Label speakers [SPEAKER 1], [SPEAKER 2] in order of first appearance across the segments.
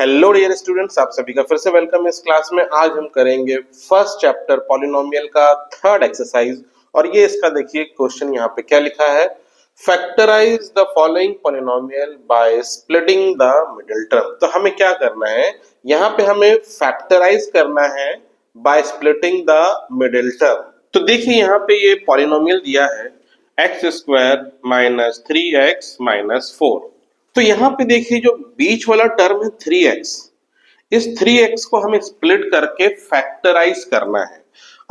[SPEAKER 1] Hello dear students, आप सभी का फिर से वेलकम है इस क्लास में। आज हम करेंगे फर्स्ट चैप्टर पॉलिनोमियल का थर्ड एक्सरसाइज। और ये इसका देखिए क्वेश्चन यहाँ पे क्या लिखा है, factorise the following polynomial by splitting the middle term. तो हमें क्या करना है, यहाँ पे हमें फैक्टराइज करना है bye splitting the middle term. तो देखिए यहाँ पे ये पॉलिनोमियल दिया है x square minus 3x minus 4। तो यहाँ पे देखिए जो बीच वाला टर्म है 3x, इस 3x को हमें स्प्लिट करके फैक्टराइज करना है।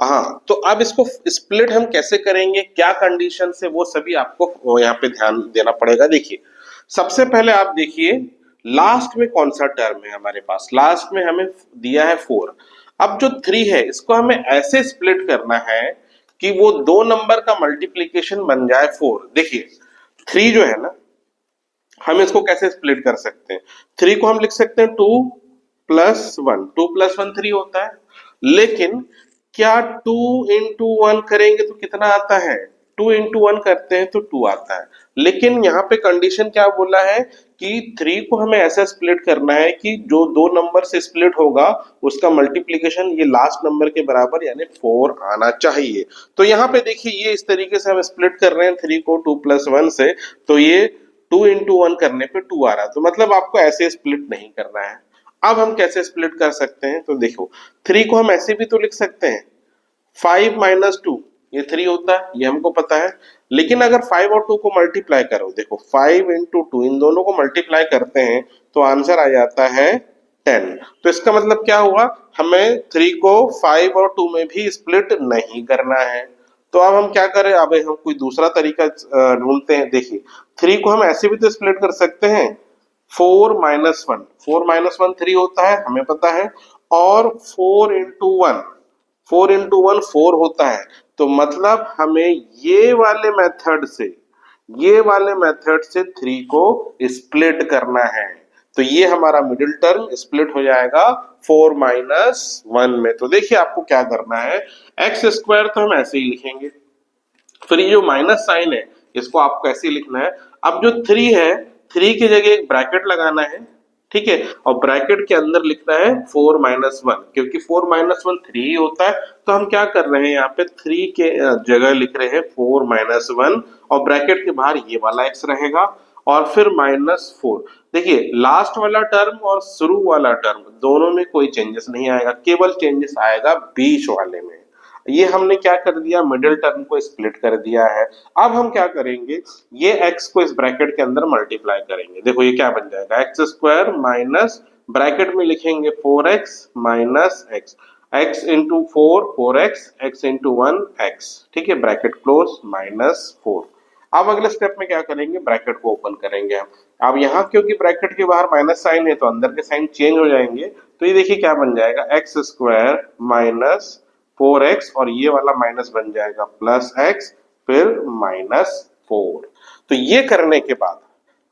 [SPEAKER 1] हाँ, तो अब इसको स्प्लिट हम कैसे करेंगे, क्या कंडीशन से, वो सभी आपको यहाँ पे ध्यान देना पड़ेगा। देखिए सबसे पहले आप देखिए लास्ट में कौन सा टर्म है हमारे पास, लास्ट में हमें दिया है 4। अब जो 3 है इसको हमें ऐसे स्प्लिट करना है कि वो दो नंबर का मल्टीप्लीकेशन बन जाए 4। देखिए 3 जो है ना, हम इसको कैसे स्प्लिट कर सकते हैं, 3 को हम लिख सकते हैं 2 प्लस 1, 2 प्लस 1 3 होता है। लेकिन क्या 2 इंटू 1 करेंगे तो कितना आता है, 2 इंटू 1 करते हैं तो 2 आता है। लेकिन यहाँ पे कंडीशन क्या बोला है कि 3 को हमें ऐसा स्प्लिट करना है कि जो दो नंबर से स्प्लिट होगा उसका मल्टीप्लीकेशन ये लास्ट नंबर के बराबर यानी 4 आना चाहिए। तो यहाँ पे देखिए ये इस तरीके से हम स्प्लिट कर रहे हैं 3 को 2 प्लस 1 से, तो ये 2 इंटू 1 करने पे 2 आ रहा है। तो मतलब आपको ऐसे स्प्लिट नहीं करना है। अब हम कैसे स्प्लिट कर सकते हैं, तो देखो 3 को हम ऐसे भी तो लिख सकते हैं 5 माइनस 2, ये 3 होता है, ये हमको पता है। लेकिन अगर 5 और 2 को मल्टीप्लाई करो, देखो 5 इंटू 2, इन दोनों को मल्टीप्लाई करते हैं तो आंसर आ जाता है 10। तो इसका मतलब क्या हुआ, हमें 3 को 5 और 2 में भी स्प्लिट नहीं करना है। तो अब हम क्या करें, अब हम कोई दूसरा तरीका ढूंढते हैं। देखिए 3 को हम ऐसे भी तो स्प्लिट कर सकते हैं 4 माइनस 1, 4 माइनस 1 3 होता है, हमें पता है। और 4 इंटू 1, 4 इंटू 1 4 होता है। तो मतलब हमें ये वाले मेथड से 3 को स्प्लिट करना है। तो ये हमारा मिडिल टर्म स्प्लिट हो जाएगा 4 माइनस 1 में। तो देखिए आपको क्या करना है, एक्स स्क्वायर तो हम ऐसे ही लिखेंगे, फिर ये जो माइनस साइन है इसको आपको ऐसे ही लिखना है। अब जो 3 है, 3 की जगह एक ब्रैकेट लगाना है, ठीक है, और ब्रैकेट के अंदर लिखना है 4 माइनस 1, क्योंकि 4 माइनस 1 3 ही होता है। तो हम क्या कर रहे हैं, यहाँ पे 3 के जगह लिख रहे हैं 4 माइनस 1, और ब्रैकेट के बाहर ये वाला एक्स रहेगा और फिर माइनस 4। देखिए लास्ट वाला टर्म और शुरू वाला टर्म दोनों में कोई चेंजेस नहीं आएगा, केवल चेंजेस आएगा बीच वाले में। ये हमने क्या कर दिया, मिडिल टर्म को स्प्लिट कर दिया है। अब हम क्या करेंगे, ये x को इस ब्रैकेट के अंदर मल्टीप्लाई करेंगे। देखो ये क्या बन जाएगा, एक्स स्क्वायर माइनस ब्रैकेट में लिखेंगे 4x minus x, x into 4 4x, x into 1 x, ठीक है, ब्रैकेट क्लोज माइनस 4। अब अगले स्टेप में क्या करेंगे, ब्रैकेट को ओपन करेंगे हम। अब यहाँ क्योंकि ब्रैकेट के बाहर माइनस साइन है तो अंदर के साइन चेंज हो जाएंगे। तो ये देखिए क्या बन जाएगा, एक्स स्क्वायर माइनस 4x, और ये वाला माइनस बन जाएगा प्लस x, फिर माइनस 4। तो ये करने के बाद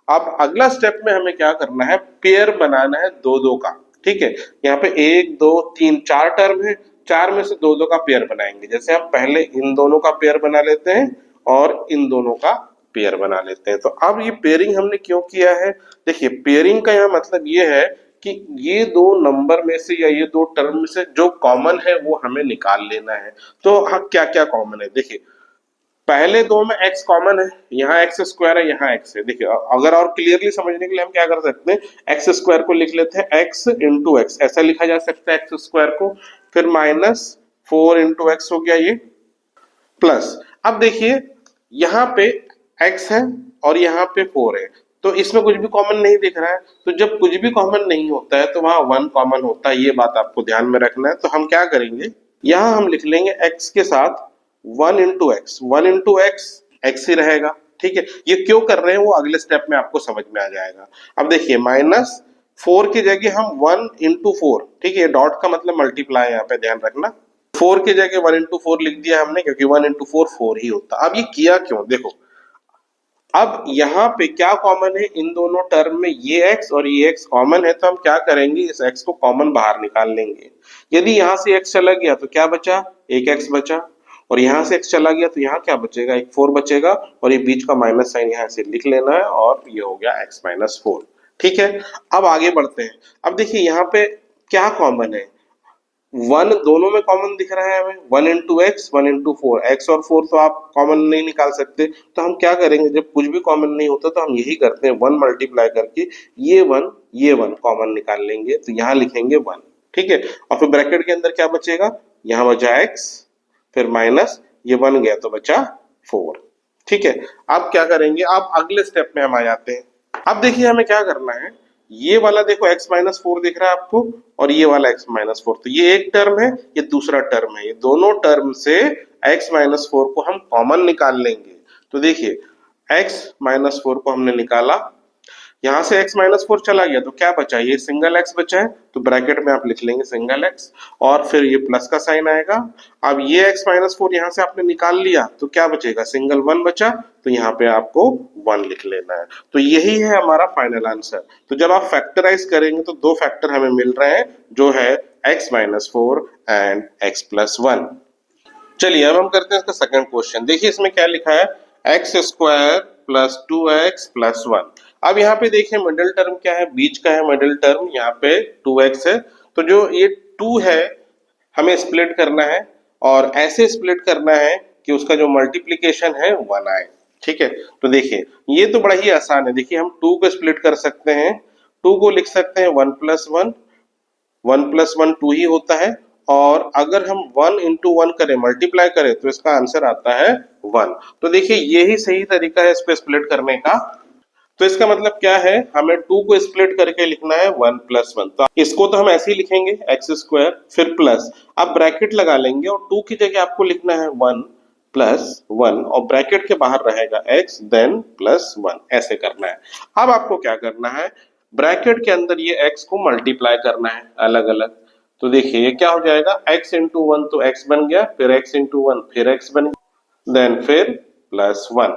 [SPEAKER 1] अब अगला स्टेप में हमें क्या करना है, पेयर बनाना है दो दो का, ठीक है। यहाँ पे 1 2 3 4 टर्म है, 4 में से दो दो का पेयर बनाएंगे। जैसे हम पहले इन दोनों का पेयर बना लेते हैं और इन दोनों का पेयर बना लेते हैं। तो अब ये पेयरिंग हमने क्यों किया है, देखिए पेयरिंग का यहाँ मतलब ये है कि ये दो नंबर में से या ये दो टर्म में से जो कॉमन है वो हमें निकाल लेना है। तो हाँ क्या क्या कॉमन है, देखिए पहले दो में x कॉमन है, यहाँ एक्स स्क्वायर है, यहाँ x है। देखिए अगर और क्लियरली समझने के लिए हम क्या कर सकते हैं, एक्स स्क्वायर को लिख लेते हैं x इंटू एक्स, ऐसा लिखा जा सकता है एक्स स्क्वायर को, फिर माइनस 4 इंटू एक्स हो गया ये, प्लस अब देखिए यहाँ पे x है और यहाँ पे 4 है, तो इसमें कुछ भी कॉमन नहीं दिख रहा है। तो जब कुछ भी कॉमन नहीं होता है तो वहां 1 कॉमन होता है, ये बात आपको ध्यान में रखना है। तो हम क्या करेंगे, यहाँ हम लिख लेंगे x के साथ 1 into x, 1 into x x ही रहेगा, ठीक है। ये क्यों कर रहे हैं वो अगले स्टेप में आपको समझ में आ जाएगा। अब देखिए माइनस 4 की जगह हम 1 इंटू 4, ठीक है, डॉट का मतलब मल्टीप्लाई, यहाँ पे ध्यान रखना, 4 की जगह 1 इंटू 4 लिख दिया हमने, क्योंकि 1 इंटू 4 4 ही होता। अब ये किया क्यों, देखो अब यहाँ पे क्या कॉमन है, इन दोनों टर्म में ये x और ये x कॉमन है, तो हम क्या करेंगे, इस x को कॉमन बाहर निकाल लेंगे। यदि यहाँ से x चला गया तो क्या बचा, एक x बचा, और यहाँ से x चला गया तो यहाँ क्या बचेगा, एक 4 बचेगा, और ये बीच का माइनस साइन यहाँ से लिख लेना है और ये हो गया x माइनस 4। ठीक है, अब आगे बढ़ते हैं। अब देखिए यहाँ पे क्या कॉमन है, वन दोनों में कॉमन दिख रहा है हमें, one into x, one into four, x और फोर तो आप कॉमन नहीं निकाल सकते, तो हम क्या करेंगे, जब कुछ भी कॉमन नहीं होता तो हम यही करते हैं, वन मल्टीप्लाई करके ये वन कॉमन निकाल लेंगे, तो यहाँ लिखेंगे वन। ठीक है, और फिर ब्रैकेट के अंदर क्या बचेगा, यहाँ बचा एक्स, फिर माइनस ये वन गया तो बचा फोर। ठीक है, अब क्या करेंगे, अब अगले स्टेप में हम आ जाते हैं। अब देखिए हमें क्या करना है, ये वाला देखो x माइनस फोर दिख रहा है आपको, और ये वाला x माइनस फोर, तो ये एक टर्म है, ये दूसरा टर्म है, ये दोनों टर्म से x माइनस फोर को हम कॉमन निकाल लेंगे। तो देखिए x माइनस फोर को हमने निकाला, यहाँ से x माइनस फोर चला गया तो क्या बचा, ये सिंगल x बचा है, तो ब्रैकेट में आप लिख लेंगे सिंगल x, और फिर ये प्लस का साइन आएगा। अब ये x माइनस फोर यहाँ से आपने निकाल लिया तो क्या बचेगा, सिंगल वन बचा, तो यहाँ पे आपको वन लिख लेना है। तो यही है हमारा फाइनल आंसर। तो जब आप फैक्टराइज करेंगे तो दो फैक्टर हमें मिल रहे हैं, जो है x minus four and x plus one. चलिए अब हम करते हैं इसका सेकंड क्वेश्चन। देखिए इसमें क्या लिखा है, x square plus two x plus one. अब यहाँ पे देखिए मिडिल टर्म क्या है, बीच का है मिडिल टर्म, यहाँ पे टू एक्स है, तो जो ये टू है हमें स्प्लिट करना है, और ऐसे स्प्लिट करना है कि उसका जो मल्टीप्लीकेशन है वन आए। ठीक है, तो देखिए ये तो बड़ा ही आसान है, देखिए हम टू को स्प्लिट कर सकते हैं, टू को लिख सकते हैं one plus one, one plus one two ही होता है, और अगर हम वन इंटू वन करें, मल्टीप्लाई करें, तो इसका आंसर आता है वन। तो देखिए यही सही तरीका है इस पे स्प्लिट करने का। तो इसका मतलब क्या है, हमें टू को स्प्लिट करके लिखना है वन प्लस वन, तो इसको तो हम ऐसे ही लिखेंगे एक्स स्क्वायर, फिर प्लस, अब ब्रैकेट लगा लेंगे और टू की जगह आपको लिखना है वन प्लस वन, और ब्रैकेट के बाहर रहेगा एक्स देन प्लस वन, ऐसे करना है। अब आपको क्या करना है, ब्रैकेट के अंदर ये एक्स को मल्टीप्लाई करना है अलग अलग। तो देखिए ये क्या हो जाएगा, x इंटू वन तो x बन गया, फिर x इंटू वन फिर x बन गया, देन फिर प्लस वन।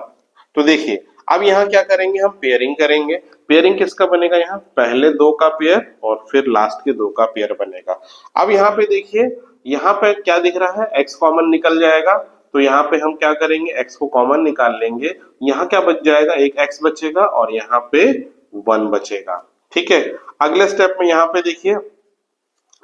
[SPEAKER 1] तो देखिए अब यहाँ क्या करेंगे, हम पेयरिंग करेंगे। पेयरिंग किसका बनेगा, यहाँ पहले दो का पेयर और फिर लास्ट के दो का पेयर बनेगा। अब यहाँ पे देखिए, यहाँ पे क्या दिख रहा है, x कॉमन निकल जाएगा, तो यहाँ पे हम क्या करेंगे, x को कॉमन निकाल लेंगे, यहाँ क्या बच जाएगा, एक x बचेगा और यहाँ पे वन बचेगा। ठीक है, अगले स्टेप में यहाँ पे देखिए,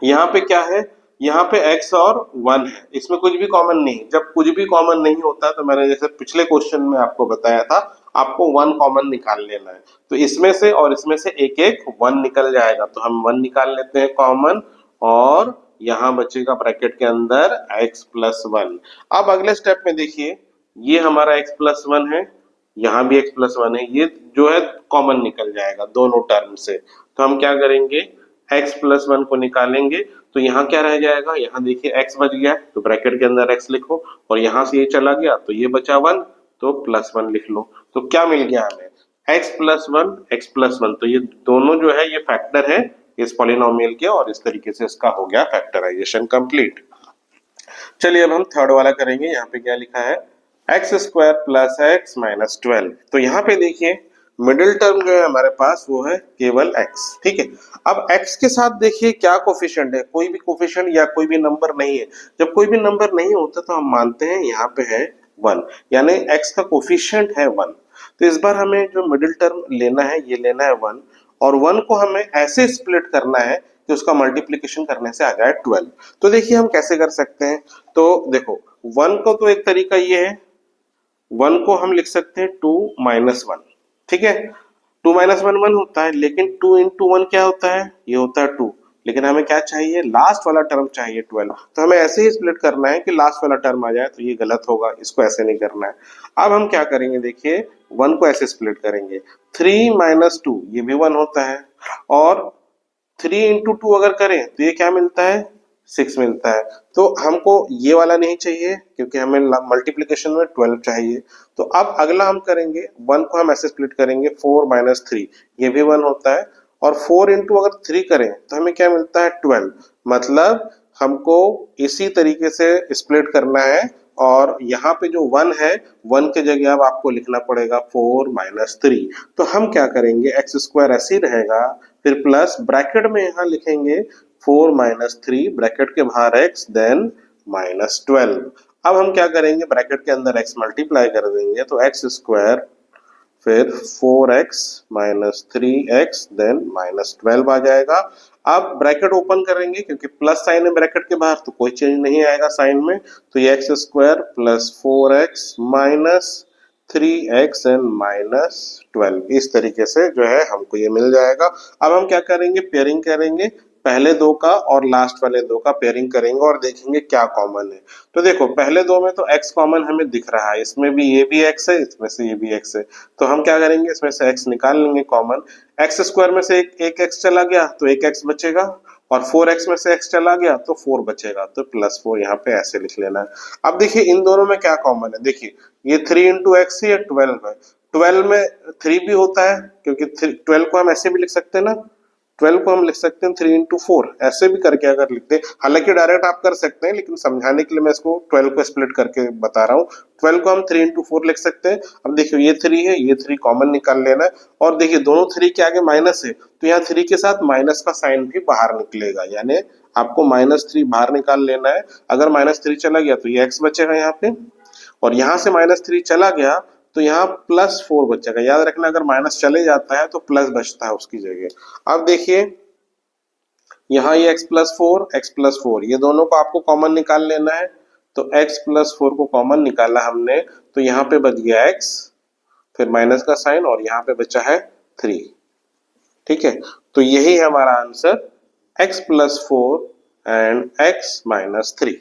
[SPEAKER 1] यहाँ पे क्या है, यहाँ पे x और वन है, इसमें कुछ भी कॉमन नहीं। जब कुछ भी कॉमन नहीं होता तो मैंने जैसे पिछले क्वेश्चन में आपको बताया था, आपको वन कॉमन निकाल लेना है, तो इसमें से और इसमें से एक एक वन निकल जाएगा, तो हम वन निकाल लेते हैं कॉमन, और यहाँ बचेगा ब्रैकेट के अंदर x प्लस वन। अब अगले स्टेप में देखिए, ये हमारा x प्लस वन है, यहाँ भी x प्लस वन है, ये जो है कॉमन निकल जाएगा दोनों टर्म से, तो हम क्या करेंगे, x प्लस वन को निकालेंगे, तो यहाँ क्या रह जाएगा, यहाँ देखिए x बच गया तो ब्रैकेट के अंदर x लिखो, और यहाँ से ये चला गया तो ये बचा वन, तो प्लस वन लिख लो। तो क्या मिल गया हमें, x plus one, x plus one, तो ये दोनों जो है ये फैक्टर है इस पॉलिनोमियल के, और इस तरीके से इसका हो गया फैक्टराइजेशन कंप्लीट। चलिए अब हम थर्ड वाला करेंगे। यहाँ पे क्या लिखा है, x square plus x minus twelve. तो यहाँ पे देखिए मिडिल टर्म जो है हमारे पास वो है केवल x। ठीक है, अब x के साथ देखिए क्या कोफिशिएंट है, कोई भी कोफिशिएंट या कोई भी नंबर नहीं है। जब कोई भी नंबर नहीं होता तो हम मानते हैं यहाँ पे है वन, यानी x का कोफिशिएंट है वन। तो इस बार हमें जो मिडिल टर्म लेना है ये लेना है वन, और वन को हमें ऐसे स्प्लिट करना है कि उसका मल्टीप्लीकेशन करने से आ जाए 12। तो देखिए हम कैसे कर सकते हैं, तो देखो वन को तो एक तरीका ये है, वन को हम लिख सकते हैं टू माइनस वन। ठीक है, टू माइनस वन वन होता है, लेकिन टू इंटू वन क्या होता है, ये होता है टू, लेकिन हमें क्या चाहिए, लास्ट वाला टर्म चाहिए 12। तो हमें ऐसे ही स्प्लिट करना है कि लास्ट वाला टर्म आ जाए, तो ये गलत होगा, इसको ऐसे नहीं करना है। अब हम क्या करेंगे, देखिए वन को ऐसे स्प्लिट करेंगे, थ्री माइनस टू ये भी वन होता है, और थ्री इंटू टू अगर करें तो ये क्या मिलता है, सिक्स मिलता है। तो हमको ये वाला नहीं चाहिए क्योंकि हमें मल्टीप्लीकेशन में 12 चाहिए। तो अब अगला हम करेंगे, वन को हम ऐसे स्प्लिट करेंगे, फोर माइनस थ्री ये भी वन होता है, और फोर इंटू अगर थ्री करें तो हमें क्या मिलता है 12। मतलब हमको इसी तरीके से स्प्लिट करना है, और यहाँ पे जो वन है, वन के जगह अब आपको लिखना पड़ेगा फोर माइनस थ्री। तो हम क्या करेंगे, एक्स स्क्वायर ऐसे ही रहेगा, फिर प्लस ब्रैकेट में यहाँ लिखेंगे फोर माइनस थ्री, ब्रैकेट के बाहर एक्स देन माइनस 12। अब हम क्या करेंगे, ब्रैकेट के अंदर एक्स मल्टीप्लाई कर देंगे, तो एक्स स्क्वायर फिर 4x minus 3x then minus 12 आ जाएगा। अब ब्रैकेट ओपन करेंगे क्योंकि प्लस साइन है ब्रैकेट के बाहर तो कोई चेंज नहीं आएगा साइन में, तो ये x square plus 4x minus 3x and minus 12 इस तरीके से जो है हमको ये मिल जाएगा। अब हम क्या करेंगे, पेयरिंग करेंगे, पहले दो का और लास्ट वाले दो का पेयरिंग करेंगे और देखेंगे क्या कॉमन है। तो देखो पहले दो में तो x कॉमन हमें दिख रहा है, इसमें भी ये भी x है, इसमें से ये भी x है, तो हम क्या करेंगे इसमें से x निकाल लेंगे कॉमन। एक्स स्क्वायर में से एक x चला गया तो एक x बचेगा, और 4x में से x चला गया तो 4 बचेगा, तो प्लस 4 यहाँ पे ऐसे लिख लेना है। अब देखिए इन दोनों में क्या कॉमन है, देखिए ये 3 इंटू एक्स है, 12 है, 12 में 3 भी होता है क्योंकि 12 को हम ऐसे भी लिख सकते हैं ना, 12 को हम लिख सकते हैं 3 इंटू 4 ऐसे भी करके अगर लिखते हैं, हालांकि डायरेक्ट आप कर सकते हैं लेकिन समझाने के लिए मैं इसको 12 को स्प्लिट करके बता रहा हूँ। 12 को हम 3 इंटू 4 लिख सकते हैं। अब देखिए ये 3 है, ये 3 कॉमन निकाल लेना है, और देखिए दोनों 3 के आगे माइनस है तो यहाँ 3 के साथ माइनस का साइन भी बाहर निकलेगा, यानी आपको -3 बाहर निकाल लेना है। अगर -3 चला गया तो ये एक्स बचेगा यहाँ पे, और यहाँ से -3 चला गया तो यहाँ +4 बचेगा। याद रखना अगर माइनस चले जाता है तो प्लस बचता है उसकी जगह। अब देखिए यहाँ ये x प्लस 4 ये दोनों को आपको कॉमन निकाल लेना है, तो x प्लस 4 को कॉमन निकाला हमने तो यहाँ पे बच गया x, फिर माइनस का साइन, और यहाँ पे बचा है 3। ठीक है, तो यही है हमारा answer x plus 4 and x minus 3।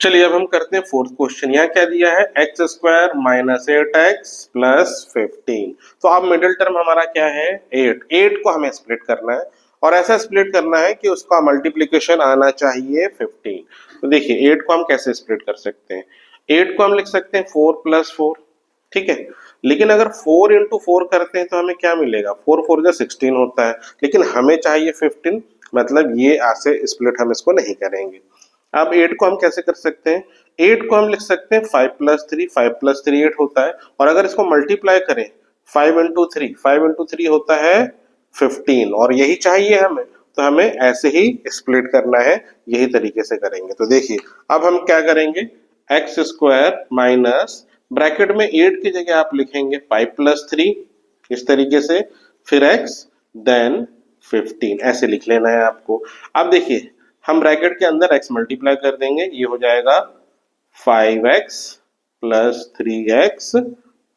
[SPEAKER 1] चलिए अब हम करते हैं फोर्थ क्वेश्चन। यहाँ क्या दिया है, x square minus 8x plus 15। तो अब मिडिल टर्म हमारा क्या है 8 को हमें स्प्लिट करना है, और ऐसा स्प्लिट करना है कि उसका मल्टीप्लीकेशन आना चाहिए 15। तो देखिए 8 को हम कैसे स्प्लिट कर सकते हैं, 8 को हम लिख सकते हैं 4 प्लस 4, ठीक है, लेकिन अगर 4 इंटू 4 करते हैं तो हमें क्या मिलेगा, 4 4 जा 16 होता है, लेकिन हमें चाहिए 15, मतलब ये ऐसे स्प्लिट हम इसको नहीं करेंगे। अब 8 को हम कैसे कर सकते हैं, 8 को हम लिख सकते हैं 5 प्लस 3, 5 प्लस 3 8 होता है, और अगर इसको मल्टीप्लाई करें 5 इंटू 3, 5 इंटू 3 होता है 15, और यही चाहिए हमें, तो हमें ऐसे ही स्प्लिट करना है, यही तरीके से करेंगे। तो देखिए अब हम क्या करेंगे, एक्स स्क्वायर माइनस ब्रैकेट में 8 की जगह आप लिखेंगे 5 प्लस 3 इस तरीके से, फिर x देन 15 ऐसे लिख लेना है आपको। अब देखिए हम ब्रैकेट के अंदर x मल्टीप्लाई कर देंगे, ये हो जाएगा 5x प्लस 3x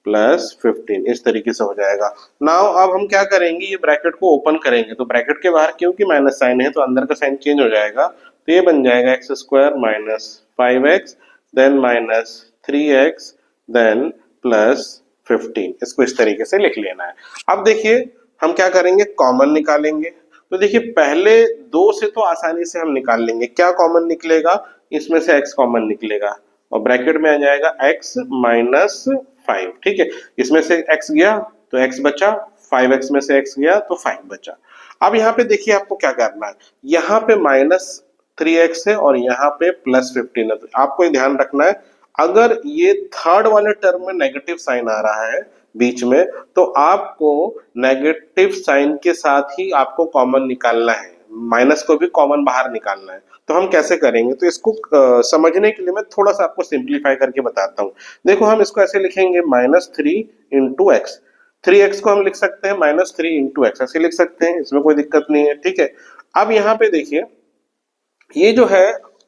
[SPEAKER 1] प्लस 15 इस तरीके से हो जाएगा। नाउ अब हम क्या करेंगे, ये ब्रैकेट को ओपन करेंगे, तो ब्रैकेट के बाहर क्योंकि माइनस साइन है तो अंदर का साइन चेंज हो जाएगा, तो ये बन जाएगा x square minus 5x then minus 3x then plus 15। इसको इस तरीके से लिख लेना है। अब देखिए हम क्या करेंगे, कॉमन निकालेंगे। तो देखिए पहले दो से तो आसानी से हम निकाल लेंगे, क्या कॉमन निकलेगा, इसमें से x कॉमन निकलेगा और ब्रैकेट में आ जाएगा x माइनस 5, ठीक है, इसमें से x गया तो x बचा, 5x में से x गया तो 5 बचा। अब यहाँ पे देखिए आपको क्या करना है, यहाँ पे -3x है और यहाँ पे +15 है, तो आपको ये ध्यान रखना है अगर ये थर्ड वाले टर्म में नेगेटिव साइन आ रहा है बीच में, तो आपको नेगेटिव साइन के साथ ही आपको कॉमन निकालना है, माइनस को भी कॉमन बाहर निकालना है। तो हम कैसे करेंगे, तो इसको समझने के लिए मैं थोड़ा सा आपको सिंप्लीफाई करके बताता हूँ। देखो हम इसको ऐसे लिखेंगे -3 इंटू एक्स, 3x को हम लिख सकते हैं -3 इंटू एक्स ऐसे लिख सकते हैं, इसमें कोई दिक्कत नहीं है, ठीक है। अब यहाँ पे देखिए ये जो है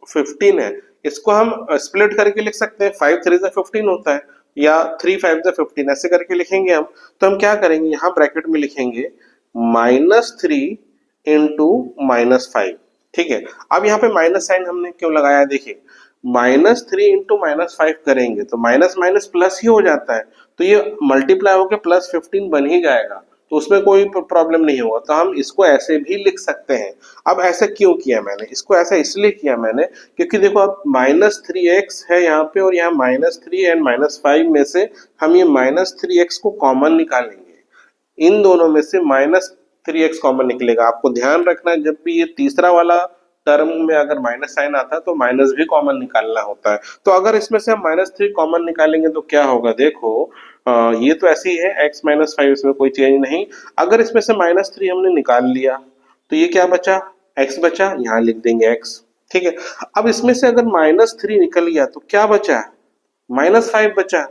[SPEAKER 1] 15 है, इसको हम स्प्लिट करके लिख सकते हैं, 5 3 15 होता है, या 3 5 15 ऐसे करके लिखेंगे हम। तो हम क्या करेंगे, यहाँ ब्रैकेट में लिखेंगे -3 इंटू -5, ठीक है। अब यहाँ पे माइनस साइन हमने क्यों लगाया, देखिए -3 इंटू -5 करेंगे तो माइनस माइनस प्लस ही हो जाता है, तो ये मल्टीप्लाई होकर +15 बन ही जाएगा, तो उसमें कोई प्रॉब्लम नहीं होगा, तो हम इसको ऐसे भी लिख सकते हैं। अब ऐसा क्यों किया मैंने, इसको ऐसा इसलिए किया मैंने क्योंकि देखो अब -3x है यहाँ पे, और यहाँ -3 एंड -5 में से हम ये -3x को कॉमन निकालेंगे, इन दोनों में से -3x कॉमन निकलेगा। आपको ध्यान रखना है जब भी ये तीसरा वाला टर्म में अगर माइनस साइन आता है तो माइनस भी कॉमन निकालना होता है। तो अगर इसमें से हम -3 कॉमन निकालेंगे तो क्या होगा, देखो ये तो ऐसे ही है x -5, इसमें कोई चेंज नहीं। अगर इसमें से -3 हमने निकाल लिया तो ये क्या बचा, x बचा, यहाँ लिख देंगे x, ठीक है। अब इसमें से अगर -3 निकल गया तो क्या बचा, -5 बचा,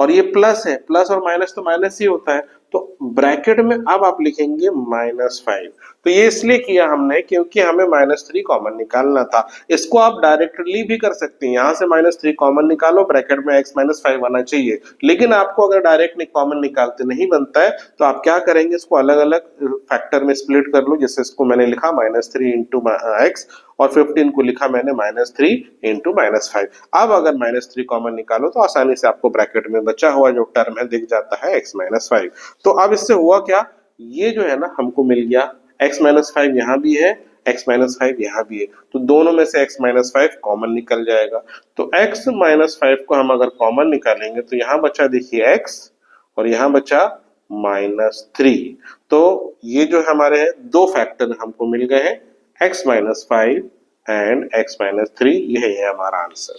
[SPEAKER 1] और ये प्लस है, प्लस और माइनस तो माइनस ही होता है, तो ब्रैकेट में अब आप लिखेंगे -5। तो ये इसलिए किया हमने क्योंकि हमें -3 कॉमन निकालना था। इसको आप डायरेक्टली भी कर सकते हैं, यहाँ से -3 कॉमन निकालो, ब्रैकेट में x -5 आना चाहिए। लेकिन आपको अगर डायरेक्ट कॉमन निकालते नहीं बनता है तो आप क्या करेंगे, इसको अलग अलग फैक्टर में स्प्लिट कर लो। जैसे इसको मैंने लिखा -3 इंटू एक्स और 15 को लिखा मैंने -3 इंटू -5। अब अगर -3 कॉमन निकालो तो आसानी से आपको ब्रैकेट में बचा हुआ जो टर्म है दिख जाता है x -5। तो अब इससे हुआ क्या, ये जो है ना हमको मिल गया x -5 यहाँ भी है, x -5 यहाँ भी है, तो दोनों में से x -5 कॉमन निकल जाएगा। तो x -5 को हम अगर कॉमन निकालेंगे तो यहाँ बचा देखिए x और यहाँ बचा -3। तो ये जो हमारे हैं दो फैक्टर हमको मिल गए हैं, x -5 एंड x -3, ये है हमारा आंसर।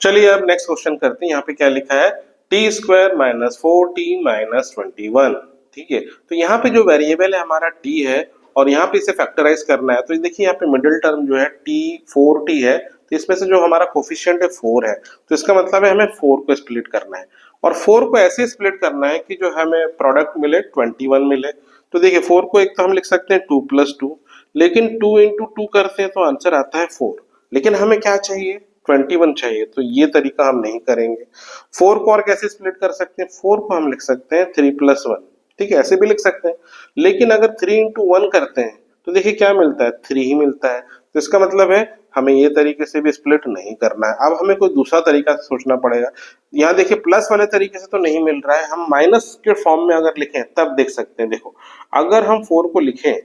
[SPEAKER 1] चलिए अब नेक्स्ट क्वेश्चन करते हैं। यहाँ पे क्या लिखा है, टी स्क्वायर -4t -21। ठीक है, तो यहाँ पे जो वेरिएबल है हमारा t है और यहाँ पे इसे फैक्टराइज करना है। तो देखिए यहाँ पे मिडिल टर्म जो है t 4t है, तो इसमें से जो हमारा कोफिशिएंट है 4 है, तो इसका मतलब है हमें 4 को स्प्लिट करना है और 4 को ऐसे स्प्लिट करना है कि जो हमें प्रोडक्ट मिले 21 मिले। तो देखिए 4 को एक तो हम लिख सकते हैं 2 + 2, लेकिन 2 × 2 करते हैं तो आंसर आता है 4, लेकिन हमें क्या चाहिए, 21 चाहिए, तो ये तरीका हम नहीं करेंगे। 4 को और कैसे स्प्लिट कर सकते हैं, 4 को हम लिख सकते हैं 3 + 1। ठीक है, ऐसे भी लिख सकते हैं, लेकिन अगर 3 × 1 करते हैं तो देखिए क्या मिलता है, 3 ही मिलता है। तो इसका मतलब है हमें ये तरीके से भी स्प्लिट नहीं करना है। अब हमें कोई दूसरा तरीका सोचना पड़ेगा। यहाँ देखिए प्लस वाले तरीके से तो नहीं मिल रहा है, हम माइनस के फॉर्म में अगर लिखें तब देख सकते हैं। देखो अगर हम 4 को लिखें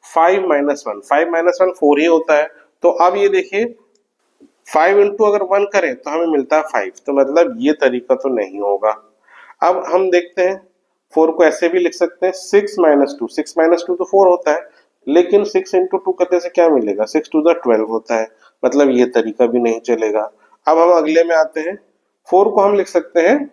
[SPEAKER 1] 5 - 1, 5 - 1 4 ही होता है, तो अब ये देखिए 5 × अगर 1 करें तो हमें मिलता है 5, तो मतलब ये तरीका तो नहीं होगा। अब हम देखते हैं 4 को ऐसे भी लिख सकते हैं 6 - 2, 6 - 2 तो 4 होता है, लेकिन 6 × 2 करने से क्या मिलेगा, 6 × 2 = 12 होता है, मतलब ये तरीका भी नहीं चलेगा। अब हम अगले में आते हैं, 4 को हम लिख सकते हैं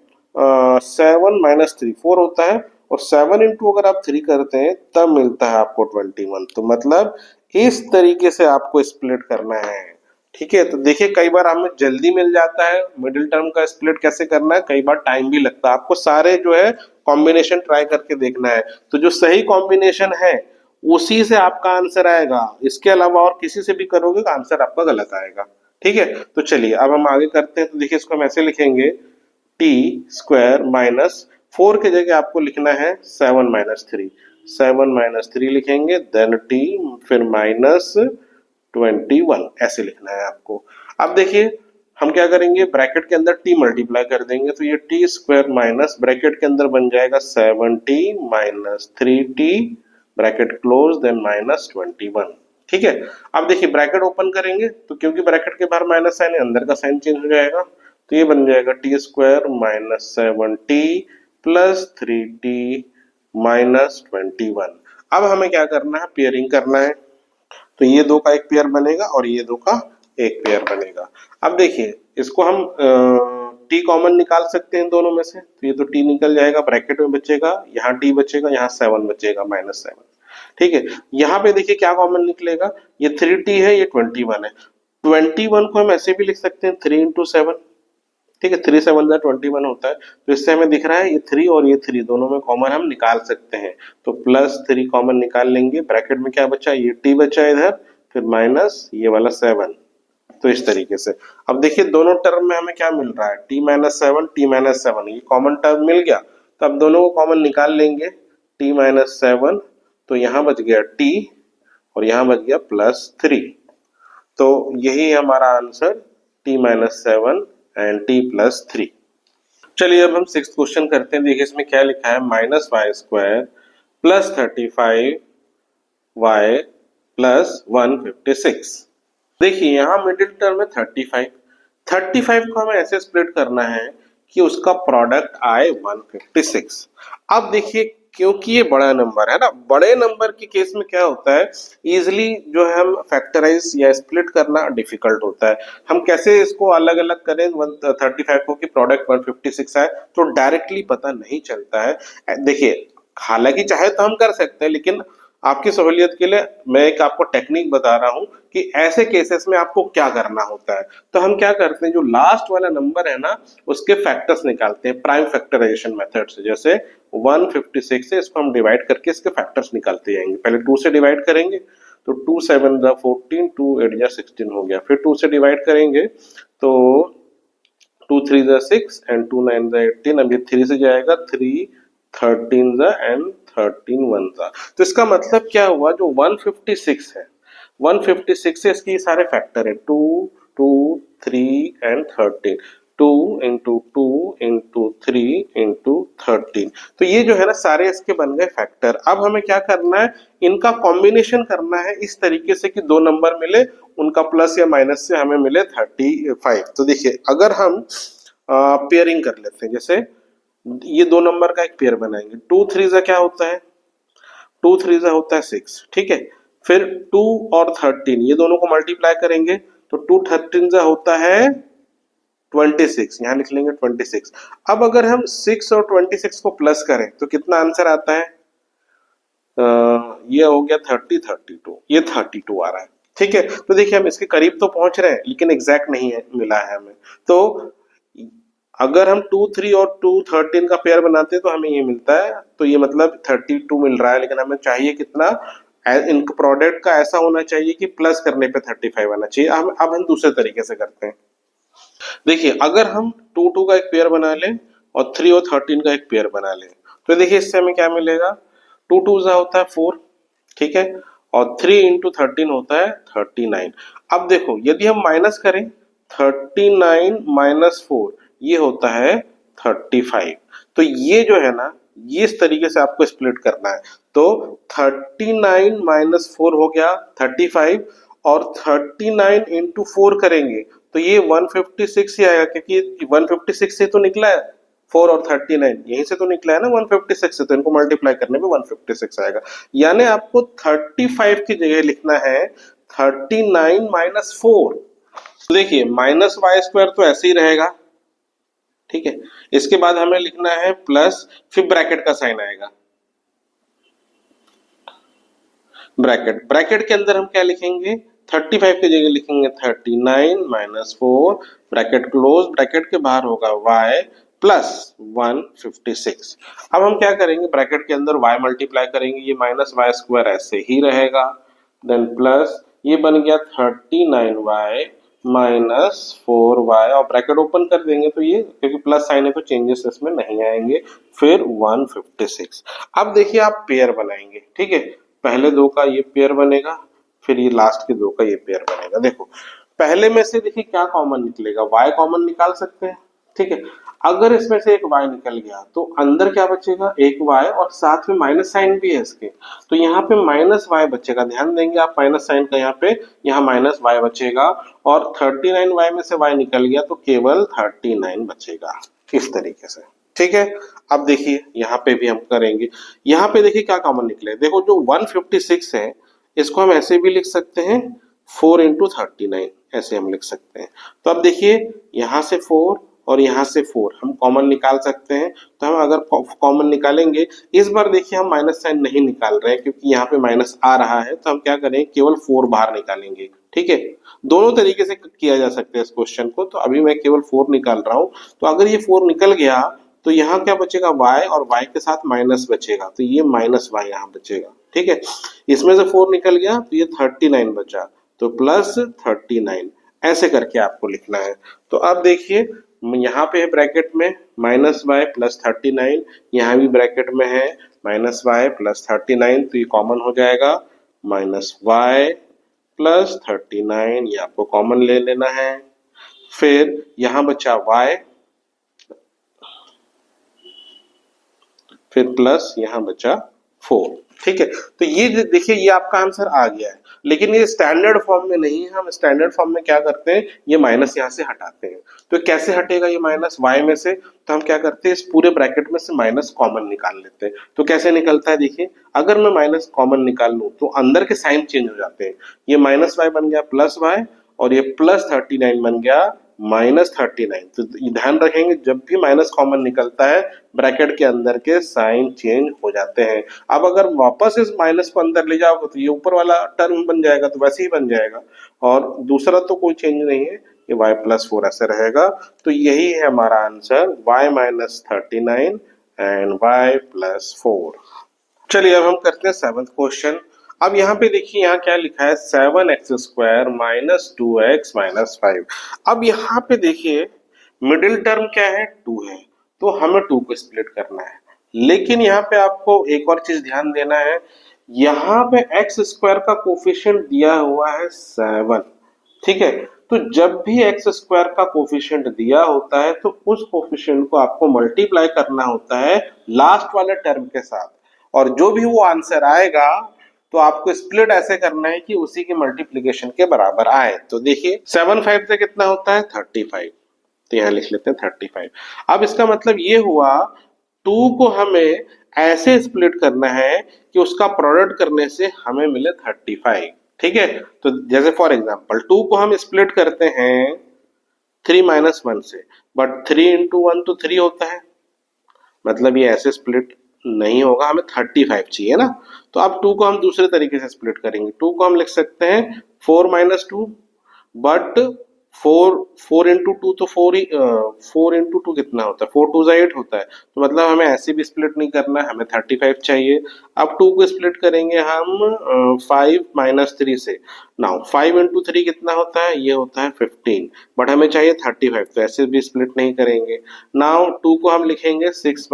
[SPEAKER 1] 7 - 3, 4 होता है और 7 × अगर आप 3 करते हैं तब मिलता है आपको 21। तो मतलब इस तरीके से आपको स्प्लिट करना है। ठीक है, तो देखिए कई बार हमें जल्दी मिल जाता है मिडिल टर्म का स्प्लिट कैसे करना है, कई बार टाइम भी लगता है। आपको सारे जो है कॉम्बिनेशन ट्राई करके देखना है, तो जो सही कॉम्बिनेशन है उसी से आपका आंसर आएगा, इसके अलावा और किसी से भी करोगे तो आंसर आपका गलत आएगा। ठीक है, तो चलिए अब हम आगे करते हैं। तो देखिए इसको हम ऐसे लिखेंगे टी स्क्वायर -4 की जगह आपको लिखना है 7 - 3, 7 - 3 लिखेंगे, देन टी, फिर -21 ऐसे लिखना है आपको। अब देखिए हम क्या करेंगे, ब्रैकेट के अंदर t मल्टीप्लाई कर देंगे, तो ये टी स्क्वायर माइनस ब्रैकेट के अंदर बन जाएगा 7t - 3t bracket close, then -21। ठीक है, अब देखिए ब्रैकेट ओपन करेंगे तो क्योंकि ब्रैकेट के बाहर माइनस साइन है अंदर का साइन चेंज हो जाएगा, तो ये बन जाएगा टी स्क्वायर -7t + 3t -21। अब हमें क्या करना है, पेयरिंग करना है। तो ये दो का एक पेयर बनेगा और ये दो का एक पेयर बनेगा। अब देखिए इसको हम टी कॉमन निकाल सकते हैं दोनों में से, तो ये तो टी निकल जाएगा, ब्रैकेट में बचेगा, यहाँ टी बचेगा, यहाँ 7 बचेगा -7। ठीक है, यहाँ पे देखिए क्या कॉमन निकलेगा, ये 3t है, ये 21 है। 21 को हम ऐसे भी लिख सकते हैं 3 × 7। ठीक है, 3 × 7 = 21 होता है, तो इससे हमें दिख रहा है ये 3 और ये 3 दोनों में कॉमन हम निकाल सकते हैं। तो +3 कॉमन निकाल लेंगे, ब्रैकेट में क्या बचा, ये t बचा इधर, फिर माइनस ये वाला 7। तो इस तरीके से अब देखिए दोनों टर्म में हमें क्या मिल रहा है, t - 7 t - 7, ये कॉमन टर्म मिल गया। तो अब दोनों को कॉमन निकाल लेंगे, t - 7, तो यहाँ बच गया t और यहाँ बच गया +3। तो यही हमारा आंसर t - 7 एंड t + 3। चलिए अब हम 6th क्वेश्चन करते हैं। देखिए इसमें क्या लिखा है, -y² + 35y + 156। देखिए यहाँ मिडिल टर्म है 35, 35 को हमें ऐसे स्प्लिट करना है कि उसका प्रोडक्ट आए 156। अब देखिए क्योंकि ये बड़ा नंबर है ना, बड़े नंबर के केस में क्या होता है, इजिली जो है हम फैक्टराइज या स्प्लिट करना डिफिकल्ट होता है। हम कैसे इसको अलग अलग करें 135 को कि प्रोडक्ट 156 है, तो डायरेक्टली पता नहीं चलता है। देखिए हालांकि चाहे तो हम कर सकते हैं, लेकिन आपकी सहूलियत के लिए मैं एक आपको टेक्निक बता रहा हूं कि ऐसे केसेस में आपको क्या करना होता है। तो हम क्या करते हैं, जो लास्ट वाला नंबर है ना उसके फैक्टर्स निकालते हैं प्राइम फैक्टराइजेशन मेथड से। जैसे 156 है, इसको हम डिवाइड करके इसके फैक्टर्स निकालते जाएंगे। पहले 2 से डिवाइड करेंगे तो 2 7 जा 14, 2 8 जा 16 हो गया। फिर 2 से डिवाइड करेंगे तो 2 3 जा 6 एंड 2 9 जा 18। अब ये 3 से जाएगा 3 13 जा एंड 13 1 जा। तो इसका मतलब क्या हुआ, जो 156 है 156 से इसके सारे फैक्टर है 2 2 3 एंड 13। 2 into 2 into 3 into 13। तो ये जो है ना सारे इसके बन गए फैक्टर। अब हमें क्या करना है, इनका कॉम्बिनेशन करना है इस तरीके से कि दो नंबर मिले, उनका प्लस या माइनस से हमें मिले 35। तो देखिए अगर हम पेयरिंग कर लेते हैं, जैसे ये दो नंबर का एक पेयर बनाएंगे। 2 3 जा क्या होता है, 2 3 जा होता है 6, ठीक है। फिर 2 और 13 ये दोनों को मल्टीप्लाई करेंगे तो 2 13 जा होता है 26, यहां लिख लेंगे 26। अब अगर हम 6 और 26 को प्लस करें तो कितना आंसर आता है, ये हो गया 30 32, ये 32 आ रहा है, ठीक है। तो देखिए हम इसके करीब तो पहुंच रहे हैं लेकिन एग्जैक्ट नहीं है, मिला है हमें। तो अगर हम 2 3 और 2 13 का पेयर बनाते हैं तो हमें ये मिलता है, तो ये मतलब 32 मिल रहा है। लेकिन हमें चाहिए कितना, इनका प्रोडक्ट का ऐसा होना चाहिए कि प्लस करने पे 35 आना चाहिए। अब हम दूसरे तरीके से करते हैं। देखिए अगर हम 2 2 का एक पेयर बना लें और 3 और 13 का एक पेयर बना लें तो देखिए इससे हमें क्या मिलेगा, 2 2 जा होता है 4, ठीक है, और 3 इंटू 13 होता है 39। अब देखो यदि हम माइनस करें 39 माइनस 4 ये होता है 35। तो ये जो है ना ये इस तरीके से आपको स्प्लिट करना है। तो 39 माइनस 4 हो गया 35, और 39 इंटू 4 करेंगे तो ये 156 ही आएगा, क्योंकि 156 से तो निकला है 4 और 39 यहीं से तो निकला है ना 156 से, तो इनको मल्टीप्लाई करने पे 156 आएगा। यानी आपको 35 की जगह लिखना है 39 माइनस 4। देखिए माइनस वाई स्क्वायर तो ऐसे ही रहेगा, ठीक है। इसके बाद हमें लिखना है प्लस, फिर ब्रैकेट का साइन आएगा, ब्रैकेट के अंदर हम क्या लिखेंगे, 35 की जगह लिखेंगे 39 माइनस 4 ब्रैकेट क्लोज, ब्रैकेट के बाहर होगा y प्लस 156। अब हम क्या करेंगे, ब्रैकेट के अंदर y मल्टीप्लाई करेंगे, ये माइनस वाई स्क्वायर ऐसे ही रहेगा, देन प्लस ये बन गया 39y माइनस 4y, और ब्रैकेट ओपन कर देंगे तो ये क्योंकि प्लस साइन है तो चेंजेस इसमें नहीं आएंगे, फिर 156। अब देखिए आप पेयर बनाएंगे, ठीक है, पहले दो का ये पेयर बनेगा, फिर ये लास्ट के दो का ये पेयर बनेगा। देखो पहले में से देखिए क्या कॉमन निकलेगा, y कॉमन निकाल सकते हैं, ठीक है। अगर इसमें से एक y निकल गया तो अंदर क्या बचेगा, एक y, और साथ में माइनस साइन भी है इसके, तो यहाँ पे माइनस y बचेगा। ध्यान देंगे आप माइनस साइन का, यहाँ पे यहाँ माइनस y बचेगा, और 39y में से y निकल गया तो केवल 39 बचेगा, इस तरीके से, ठीक है। अब देखिए यहाँ पे भी हम करेंगे, यहाँ पे देखिए क्या कॉमन निकले। देखो जो 156 है इसको हम ऐसे भी लिख सकते हैं 4 इंटू 39, ऐसे हम लिख सकते हैं। तो अब देखिए यहाँ से 4 और यहाँ से 4 हम कॉमन निकाल सकते हैं। तो हम अगर कॉमन निकालेंगे, इस बार देखिए हम माइनस साइन नहीं निकाल रहे हैं क्योंकि यहाँ पे माइनस आ रहा है, तो हम क्या करें, केवल 4 बाहर निकालेंगे, ठीक है। दोनों तरीके से किया जा सकता है इस क्वेश्चन को, तो अभी मैं केवल 4 निकाल रहा हूँ। तो अगर ये 4 निकल गया तो यहाँ क्या बचेगा, y, और y के साथ माइनस बचेगा, तो ये माइनस y यहाँ बचेगा, ठीक है। इसमें से 4 निकल गया तो ये 39 बचा, तो प्लस 39, ऐसे करके आपको लिखना है। तो अब देखिए यहाँ पे है ब्रैकेट में माइनस वाई प्लस 39, यहाँ भी ब्रैकेट में है माइनस वाई प्लस 39, तो ये कॉमन हो जाएगा माइनस वाई प्लस 39, ये आपको कॉमन ले लेना है। फिर यहाँ बचा y, फिर प्लस यहाँ बचा 4, ठीक है। तो ये देखिए ये आपका आंसर आ गया है, लेकिन ये स्टैंडर्ड फॉर्म में नहीं है। हम स्टैंडर्ड फॉर्म में क्या करते हैं, ये माइनस यहाँ से हटाते हैं। तो कैसे हटेगा ये माइनस y में से, तो हम क्या करते हैं, इस पूरे ब्रैकेट में से माइनस कॉमन निकाल लेते हैं। तो कैसे निकलता है, देखिए अगर मैं माइनस कॉमन निकाल लूं तो अंदर के साइन चेंज हो जाते हैं। ये माइनस y बन गया प्लस y, और ये प्लस 39 बन गया -39। तो ध्यान रखेंगे जब भी माइनस कॉमन निकलता है ब्रैकेट के अंदर के साइन चेंज हो जाते हैं। अब अगर वापस इस माइनस को अंदर ले जाओगे तो ये ऊपर वाला टर्म बन जाएगा, तो वैसे ही बन जाएगा, और दूसरा तो कोई चेंज नहीं है, ये y+4 ऐसे रहेगा। तो यही है हमारा आंसर, y-39 एंड y+4। चलिए अब हम करते हैं 7th क्वेश्चन। अब यहाँ पे देखिए, यहाँ क्या लिखा है, 7x² - 2x - 5। अब यहाँ पे देखिए मिडिल टर्म क्या है, 2 है, तो हमें 2 को स्प्लिट करना है। लेकिन यहाँ पे आपको एक और चीज ध्यान देना है, यहाँ पे x² का कोफिशिएंट दिया हुआ है 7, ठीक है। तो जब भी x² का कोफिशिएंट दिया होता है तो उस कोफिशिएंट को आपको मल्टीप्लाई करना होता है लास्ट वाले टर्म के साथ, और जो भी वो आंसर आएगा तो आपको स्प्लिट ऐसे करना है कि उसी के मल्टीप्लिकेशन के बराबर आए। तो देखिए 7 5 से कितना होता है, 35, तो यहाँ लिख लेते हैं 35। अब इसका मतलब ये हुआ 2 को हमें ऐसे स्प्लिट करना है कि उसका प्रोडक्ट करने से हमें मिले 35, ठीक है। तो जैसे फॉर एग्जांपल 2 को हम स्प्लिट करते हैं 3 - 1 से, बट 3 × 1 तो 3 होता है, मतलब ये ऐसे स्प्लिट नहीं होगा, हमें 35 चाहिए ना। तो अब 2 को हम दूसरे तरीके से स्प्लिट करेंगे। 2 को हम लिख सकते हैं 4 - 2, बट 4 × 2 तो 4 ही, 4 × 2 कितना होता है, 4 2 8 होता है, तो मतलब हमें ऐसे भी स्प्लिट नहीं करना है, हमें 35 चाहिए। अब 2 को स्प्लिट करेंगे हम 5 - 3 से। नाउ 5 × 3 कितना होता है, ये होता है 15, बट हमें चाहिए 35, तो ऐसे भी स्प्लिट नहीं करेंगे। नाउ 2 को हम लिखेंगे 6 -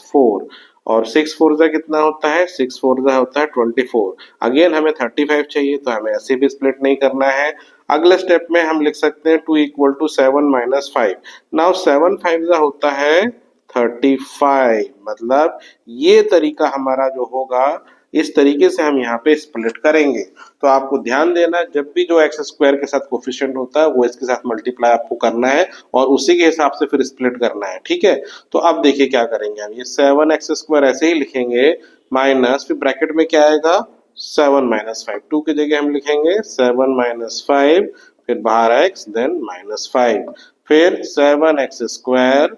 [SPEAKER 1] 4, और 6 4 जा कितना होता है, 6 4 जा होता है 24। अगेन हमें 35 चाहिए, तो हमें ऐसे भी स्प्लिट नहीं करना है। अगले स्टेप में हम लिख सकते हैं 2 = 7 - 5। नाउ 7 5 जा होता है 35, मतलब ये तरीका हमारा जो होगा, इस तरीके से हम यहाँ पे स्प्लिट करेंगे। तो आपको ध्यान देना, जब भी जो x² के साथ कोफिशिएंट होता है वो इसके साथ मल्टीप्लाई आपको करना है और उसी के हिसाब से फिर स्प्लिट करना है, ठीक है। तो अब देखिए क्या करेंगे हम, ये 7x² ऐसे ही लिखेंगे, माइनस फिर ब्रैकेट में क्या आएगा, 7 - 5। 2 की जगह हम लिखेंगे 7 - 5, फिर बाहर x, देन -5, फिर 7x²,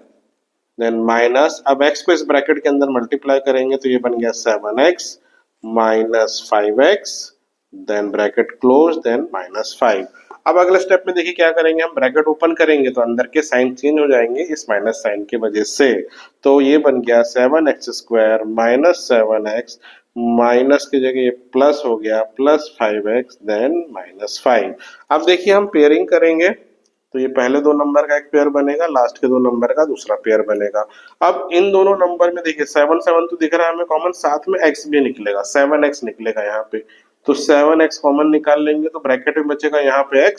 [SPEAKER 1] देन माइनस, अब x को इस ब्रैकेट के अंदर मल्टीप्लाई करेंगे तो ये बन गया 7x - 5x, then bracket close, then -5। अब अगले स्टेप में देखिए क्या करेंगे, हम ब्रैकेट ओपन करेंगे तो अंदर के साइन चेंज हो जाएंगे इस माइनस साइन की वजह से। तो ये बन गया 7x² - 7x, माइनस की जगह ये प्लस हो गया, +5x, देन -5। अब देखिए हम पेयरिंग करेंगे तो ये पहले 2 नंबर का एक पेयर बनेगा, लास्ट के 2 नंबर का दूसरा पेयर बनेगा। अब इन दोनों नंबर में देखिए 7 7 तो दिख रहा है हमें कॉमन, साथ में x भी निकलेगा, 7x निकलेगा यहाँ पे। तो 7x कॉमन निकाल लेंगे तो ब्रैकेट में बचेगा यहाँ पे x,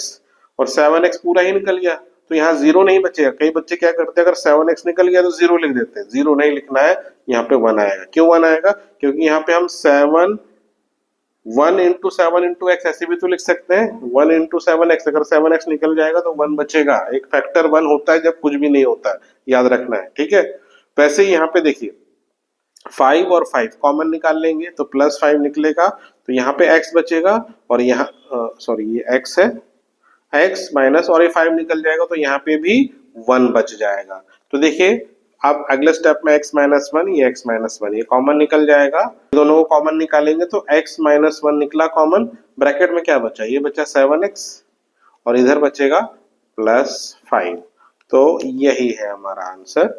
[SPEAKER 1] और 7x पूरा ही निकल गया तो यहाँ 0 नहीं बचेगा। कई बच्चे क्या करते हैं, अगर 7x निकल गया तो 0 लिख देते हैं, 0 नहीं लिखना है, यहाँ पे 1 आएगा। क्यों 1 आएगा, क्योंकि यहाँ पे हम 1 × 7 × x ऐसे भी तो लिख सकते हैं, 1 × 7x, अगर 7x निकल जाएगा तो 1 बचेगा। एक फैक्टर 1 होता है जब कुछ भी नहीं होता है, याद रखना है, ठीक है। वैसे ही यहाँ पे देखिए 5 और 5 कॉमन निकाल लेंगे तो +5 निकलेगा, तो यहाँ पे x बचेगा, और यहाँ सॉरी ये x है, x माइनस, और ये 5 निकल जाएगा तो यहाँ पे भी 1 बच जाएगा। तो देखिए अब अगले स्टेप में x - 1, ये x - 1 ये कॉमन निकल जाएगा, दोनों को कॉमन निकालेंगे तो x - 1 निकला कॉमन, ब्रैकेट में क्या बचा, ये बचा 7x, और इधर बचेगा +5। तो यही है हमारा आंसर,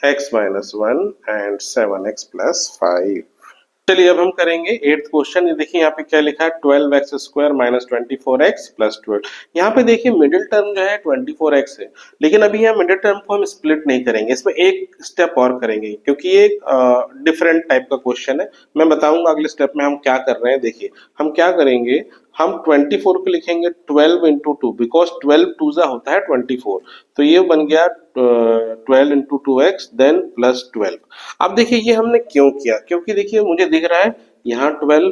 [SPEAKER 1] x - 1 एंड 7x + 5। चलिए अब हम करेंगे 8th क्वेश्चन। ये देखिए यहाँ पे क्या लिखा है, 12x² - 24x + 12। यहाँ पे देखिए मिडिल टर्म जो है 24x है, लेकिन अभी यहाँ मिडिल टर्म को हम स्प्लिट नहीं करेंगे, इसमें एक स्टेप और करेंगे क्योंकि ये डिफरेंट टाइप का क्वेश्चन है। मैं बताऊंगा अगले स्टेप में हम क्या कर रहे हैं। देखिए हम क्या करेंगे, हम 24 को लिखेंगे 12 × 2, बिकॉज 12 2 जा होता है 24, तो ये बन गया 12 × 2x, देन +12। अब देखिए ये हमने क्यों किया, क्योंकि देखिए मुझे दिख रहा है यहाँ 12,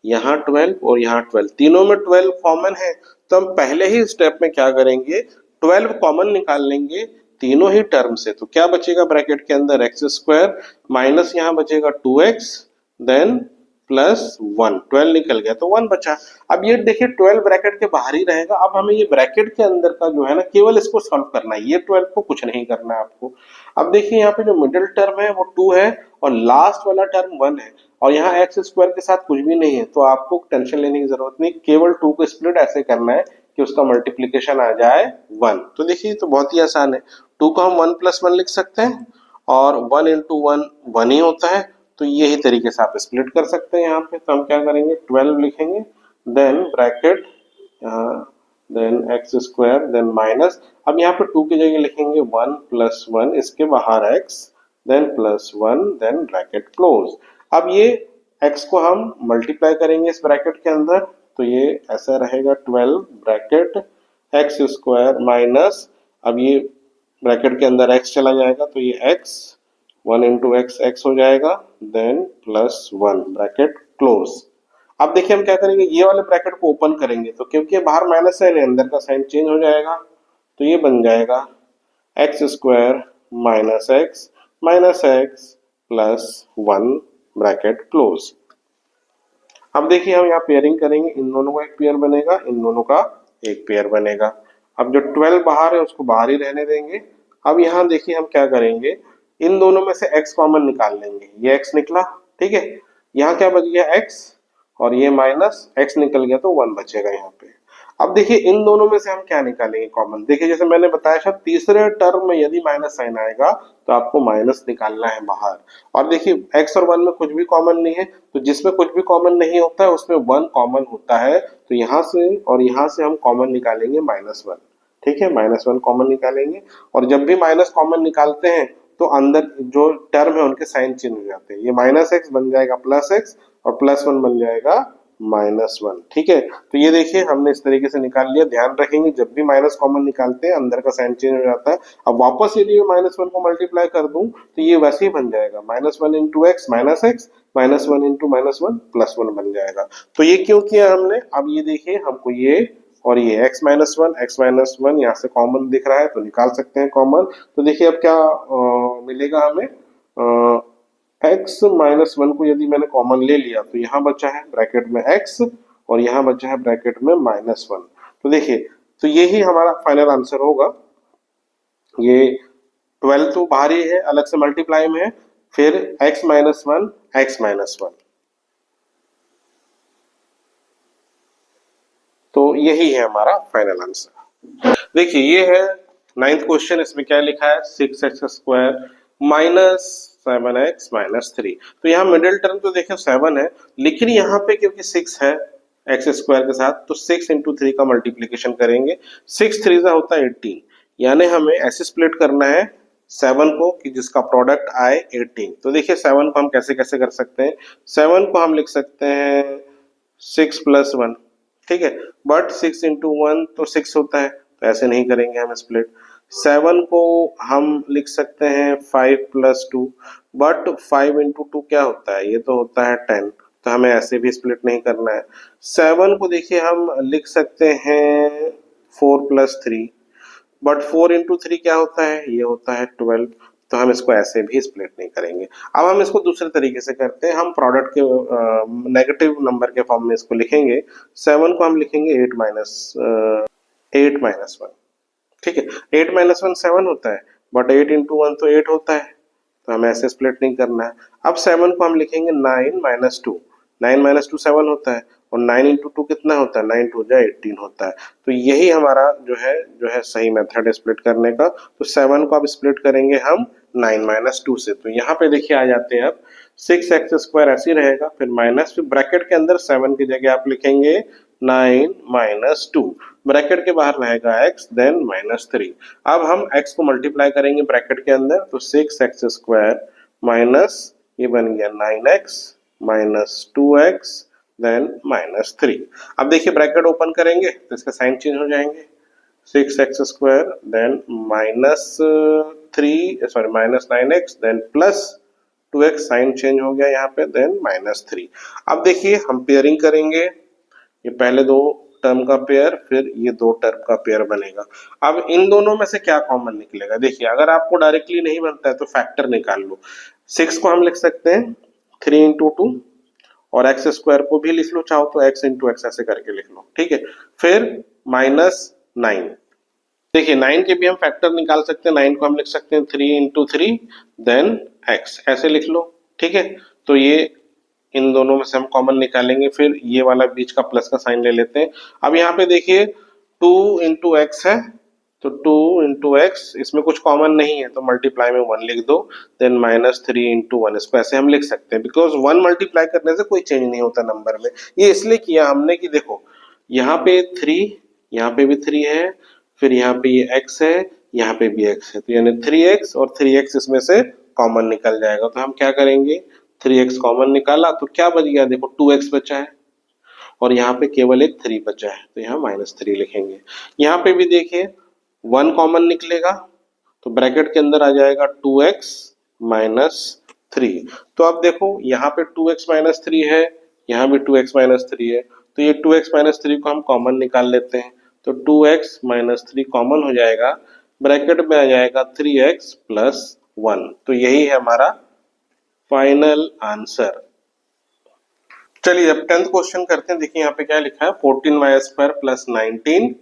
[SPEAKER 1] यहाँ 12 और यहाँ 12, तीनों में 12 कॉमन है, तो हम पहले ही स्टेप में क्या करेंगे, 12 कॉमन निकाल लेंगे तीनों ही टर्म से। तो क्या बचेगा ब्रैकेट के अंदर, x² माइनस यहाँ बचेगा 2x, देन प्लस 1, 12 निकल गया तो 1 बचा। अब ये देखिए 12 ब्रैकेट के बाहर ही रहेगा। अब हमें ये ब्रैकेट के अंदर का जो है ना केवल इसको सॉल्व करना है, ये 12 को कुछ नहीं करना है आपको। अब देखिए यहाँ पे जो मिडिल टर्म है वो 2 है और लास्ट वाला टर्म 1 है और यहाँ एक्स स्क्वायर के साथ कुछ भी नहीं है, तो आपको टेंशन लेने की जरूरत नहीं, केवल 2 को स्प्लिट ऐसे करना है कि उसका मल्टीप्लीकेशन आ जाए 1। तो देखिए तो बहुत ही आसान है, 2 को हम 1 प्लस 1 लिख सकते हैं और 1 इंटू 1 1 ही होता है, तो यही तरीके से आप स्प्लिट कर सकते हैं यहाँ पे। तो हम क्या करेंगे 12 लिखेंगे, then bracket, then x square, then minus, अब यहाँ पे 2 की जगह लिखेंगे 1 प्लस 1, इसके बाहर x, then plus 1, then bracket close. अब ये x को हम मल्टीप्लाई करेंगे इस ब्रैकेट के अंदर, तो ये ऐसा रहेगा 12 ब्रैकेट एक्स स्क्वायर माइनस, अब ये ब्रैकेट के अंदर x चला जाएगा तो ये x, 1 इंटू एक्स एक्स हो जाएगा, देन प्लस 1 ब्रैकेट क्लोज। अब देखिए हम क्या करेंगे, ये वाले ब्रैकेट को ओपन करेंगे तो क्योंकि बाहर माइनस साइन है अंदर का साइन चेंज हो जाएगा, तो ये बन जाएगा x square minus x plus 1 bracket close. अब देखिए हम यहाँ पेयरिंग करेंगे, इन दोनों का एक पेयर बनेगा, इन दोनों का एक पेयर बनेगा। अब जो 12 बाहर है उसको बाहर ही रहने देंगे। अब यहाँ देखिए हम क्या करेंगे, इन दोनों में से x कॉमन निकाल लेंगे, ये x निकला, ठीक है, यहाँ क्या बच गया x और ये माइनस x निकल गया तो 1 बचेगा यहाँ पे। अब देखिए इन दोनों में से हम क्या निकालेंगे कॉमन, देखिए जैसे मैंने बताया शायद तीसरे टर्म में यदि माइनस साइन आएगा तो आपको माइनस निकालना है बाहर। और देखिए x और 1 में कुछ भी कॉमन नहीं है, तो जिसमें कुछ भी कॉमन नहीं होता है उसमें 1 कॉमन होता है, तो यहाँ से और यहाँ से हम कॉमन निकालेंगे -1, ठीक है, -1 कॉमन निकालेंगे। और जब भी माइनस कॉमन निकालते हैं तो अंदर जो टर्म है उनके साइन चेंज हो जाते हैं, ये -x बन जाएगा +x और +1 बन जाएगा -1, ठीक है। तो ये देखिए हमने इस तरीके से निकाल लिया। ध्यान रखेंगे जब भी माइनस कॉमन निकालते हैं अंदर का साइन चेंज हो जाता है। अब वापस यदि -1 को मल्टीप्लाई कर दूं तो ये वैसे ही बन जाएगा -1 into x minus x, -1 into -1 +1 बन जाएगा। तो ये क्यों किया हमने, अब ये देखिए हमको ये और ये x माइनस वन यहाँ से कॉमन दिख रहा है तो निकाल सकते हैं कॉमन। तो देखिए अब क्या मिलेगा हमें, x माइनस 1 को यदि मैंने कॉमन ले लिया तो यहाँ बचा है ब्रैकेट में x और यहाँ बचा है ब्रैकेट में -1। तो देखिए तो यही हमारा फाइनल आंसर होगा। ये 12 तो बाहर ही है, अलग से मल्टीप्लाई में है, फिर x माइनस 1 तो यही है हमारा फाइनल आंसर। देखिए ये है 9th क्वेश्चन, इसमें क्या लिखा है 6x square minus 7x minus 3। तो यहाँ मिडिल टर्म तो देखिए 7 है, लेकिन यहाँ पे क्योंकि 6 है एक्स स्क्वायर के साथ तो 6 इंटू 3 का मल्टीप्लीकेशन करेंगे, 6 3 होता है 18, यानी हमें ऐसे स्प्लिट करना है 7 को कि जिसका प्रोडक्ट आए 18। तो देखिए 7 को हम कैसे कैसे कर सकते हैं, 7 को हम लिख सकते हैं 6 प्लस 1, ठीक है, बट 6 इंटू 1 तो 6 होता है, तो ऐसे नहीं करेंगे हम स्प्लिट। 7 को हम लिख सकते हैं 5 प्लस 2, बट 5 इंटू 2 क्या होता है, ये तो होता है 10, तो हमें ऐसे भी स्प्लिट नहीं करना है। 7 को देखिए हम लिख सकते हैं 4 प्लस 3, बट 4 इंटू 3 क्या होता है, ये होता है 12, तो हम इसको ऐसे भी स्प्लिट नहीं करेंगे। अब हम इसको दूसरे तरीके से करते हैं, हम प्रोडक्ट के नेगेटिव नंबर के फॉर्म में इसको लिखेंगे। 7 को हम लिखेंगे 8 माइनस 1, ठीक है, 8 माइनस 1 7 होता है, बट 8 इंटू 1 तो 8 होता है, तो हमें ऐसे स्प्लिट नहीं करना है। अब 7 को हम लिखेंगे 9 माइनस 2, 9 माइनस 2 7 होता है, और 9 इंटू 2 कितना होता है, 9 टू 18 होता है। तो यही हमारा जो है सही मेथड है स्प्लिट करने का। तो 7 को अब स्प्लिट करेंगे हम 9 माइनस 2 से, तो यहाँ पे देखिए आ जाते हैं अब 6x स्क्वायर ऐसे ही रहेगा, फिर माइनस, फिर ब्रैकेट के अंदर 7 की जगह आप लिखेंगे 9 माइनस 2, ब्रैकेट के बाहर रहेगा x, देन -3। अब हम x को मल्टीप्लाई करेंगे ब्रैकेट के अंदर, तो 6x स्क्वायर माइनस ये बन गया 9x माइनस 2x देन -3। अब देखिए ब्रैकेट ओपन करेंगे तो इसका साइन चेंज हो जाएंगे, 6x square then minus 9x then plus 2x, sign change हो गया यहाँ पे, देन -3। अब देखिए हम पेयरिंग करेंगे, ये पहले दो टर्म का पेयर, फिर ये दो टर्म का पेयर बनेगा। अब इन दोनों में से क्या कॉमन निकलेगा, देखिए अगर आपको डायरेक्टली नहीं बनता है तो फैक्टर निकाल लो। 6 को हम लिख सकते हैं 3 इंटू 2 और एक्स स्क्वायर को भी लिख लो, चाहो तो एक्स इंटू एक्स ऐसे करके लिख लो, ठीक है। फिर -9, देखिए 9 के भी हम फैक्टर निकाल सकते हैं, 9 को हम लिख सकते हैं 3 इंटू 3 देन एक्स, ऐसे लिख लो, ठीक है। तो ये इन दोनों में से हम कॉमन निकालेंगे, फिर ये वाला बीच का प्लस का साइन ले लेते हैं। अब यहाँ पे देखिए 2 इंटू एक्स है, तो 2 इंटू एक्स, इसमें कुछ कॉमन नहीं है तो मल्टीप्लाई में 1 लिख दो, देन -3 इंटू 1, इसको ऐसे हम लिख सकते हैं, बिकॉज 1 मल्टीप्लाई करने से कोई चेंज नहीं होता नंबर में। ये इसलिए किया हमने कि देखो यहाँ पे 3, यहाँ पे भी 3 है, फिर यहाँ पे ये x है, यहाँ पे भी x है, तो यानी 3x और 3x इसमें से कॉमन निकल जाएगा। तो हम क्या करेंगे, 3x कॉमन निकाला तो क्या बच गया, देखो 2x बचा है और यहाँ पे केवल एक 3 बचा है, तो यहाँ -3 लिखेंगे। यहाँ पे भी देखिए 1 कॉमन निकलेगा तो ब्रैकेट के अंदर आ जाएगा 2x -3। तो अब देखो यहाँ पे 2x -3 है, यहाँ भी 2x -3 है, तो ये 2x -3 को हम कॉमन निकाल लेते हैं, तो 2x -3 कॉमन हो जाएगा, ब्रैकेट में आ जाएगा 3x + 1। तो यही है हमारा फाइनल आंसर। चलिए अब 10th क्वेश्चन करते हैं। देखिए यहाँ पे क्या लिखा है, 14y² + 19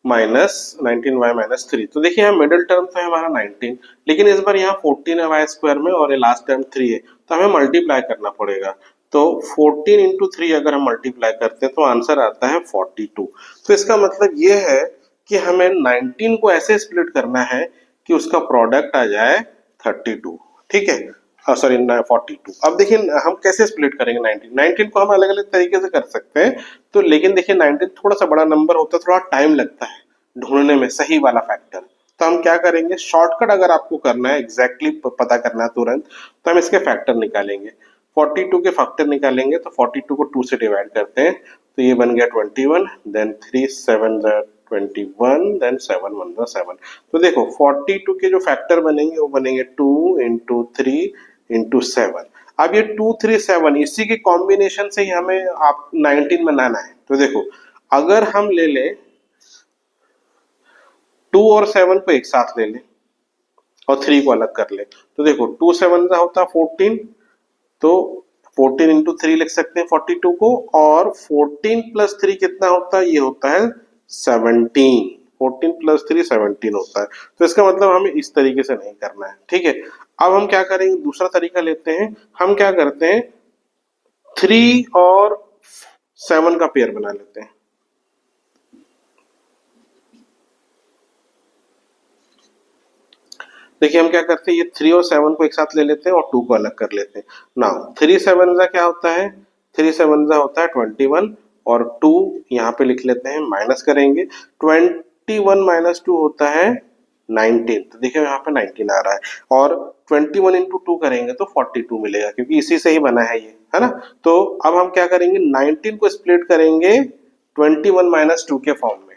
[SPEAKER 1] -19y - 3। तो देखिए यहाँ मिडिल टर्म तो है हमारा 19, लेकिन इस बार यहाँ 14 है y² में और ये लास्ट टर्म 3 है, तो हमें मल्टीप्लाई करना पड़ेगा। तो 14 इंटू 3 अगर हम मल्टीप्लाई करते हैं तो आंसर आता है 42। तो इसका मतलब ये है कि हमें 19 को ऐसे स्प्लिट करना है कि उसका प्रोडक्ट आ जाए 32, ठीक है, सॉरी 42। अब देखिए हम कैसे स्प्लिट करेंगे 19 को हम अलग अलग तरीके से कर सकते हैं, तो लेकिन देखिए 19 थोड़ा सा बड़ा नंबर होता है, थोड़ा टाइम लगता है ढूंढने में सही वाला फैक्टर। तो हम क्या करेंगे, शॉर्टकट अगर आपको करना है, एग्जैक्टली पता करना है तुरंत, तो हम इसके फैक्टर निकालेंगे। 42 के फैक्टर निकालेंगे तो 42 को 2 से डिवाइड करते हैं, तो ये बन गया 21, देन 3 7 21, देन 7 1 7। तो देखो 42 के जो फैक्टर बनेंगे वो बनेंगे 2 इंटू 3 इंटू 7। अब ये 2 3 7 इसी के कॉम्बिनेशन से ही हमें आप 19 बनाना है। तो देखो अगर हम ले लें 2 और 7 को एक साथ ले लें और 3 को अलग कर ले, तो देखो 2 7 का होता है 14, तो 14 इंटू 3 लिख सकते हैं 42 को, और 14 प्लस 3 कितना होता है, ये होता है 17। 14 प्लस 3 17 होता है। तो इसका मतलब हमें इस तरीके से नहीं करना है, ठीक है। अब हम क्या करेंगे, दूसरा तरीका लेते हैं। हम क्या करते हैं, 3 और 7 का पेयर बना लेते हैं। देखिए हम क्या करते हैं, ये 3 और 7 को एक साथ ले लेते हैं और 2 को अलग कर लेते हैं। नाउ 3 7 का क्या होता है, 3 7 का होता है 21, और 2 यहाँ पे लिख लेते हैं, माइनस करेंगे, 21 माइनस 2 होता है 19। तो देखिए यहाँ पे 19 आ रहा है, और 21 इंटू 2 करेंगे तो 42 मिलेगा, क्योंकि इसी से ही बना है ये, है ना। तो अब हम क्या करेंगे, 19 को स्प्लिट करेंगे 21 माइनस 2 के फॉर्म में।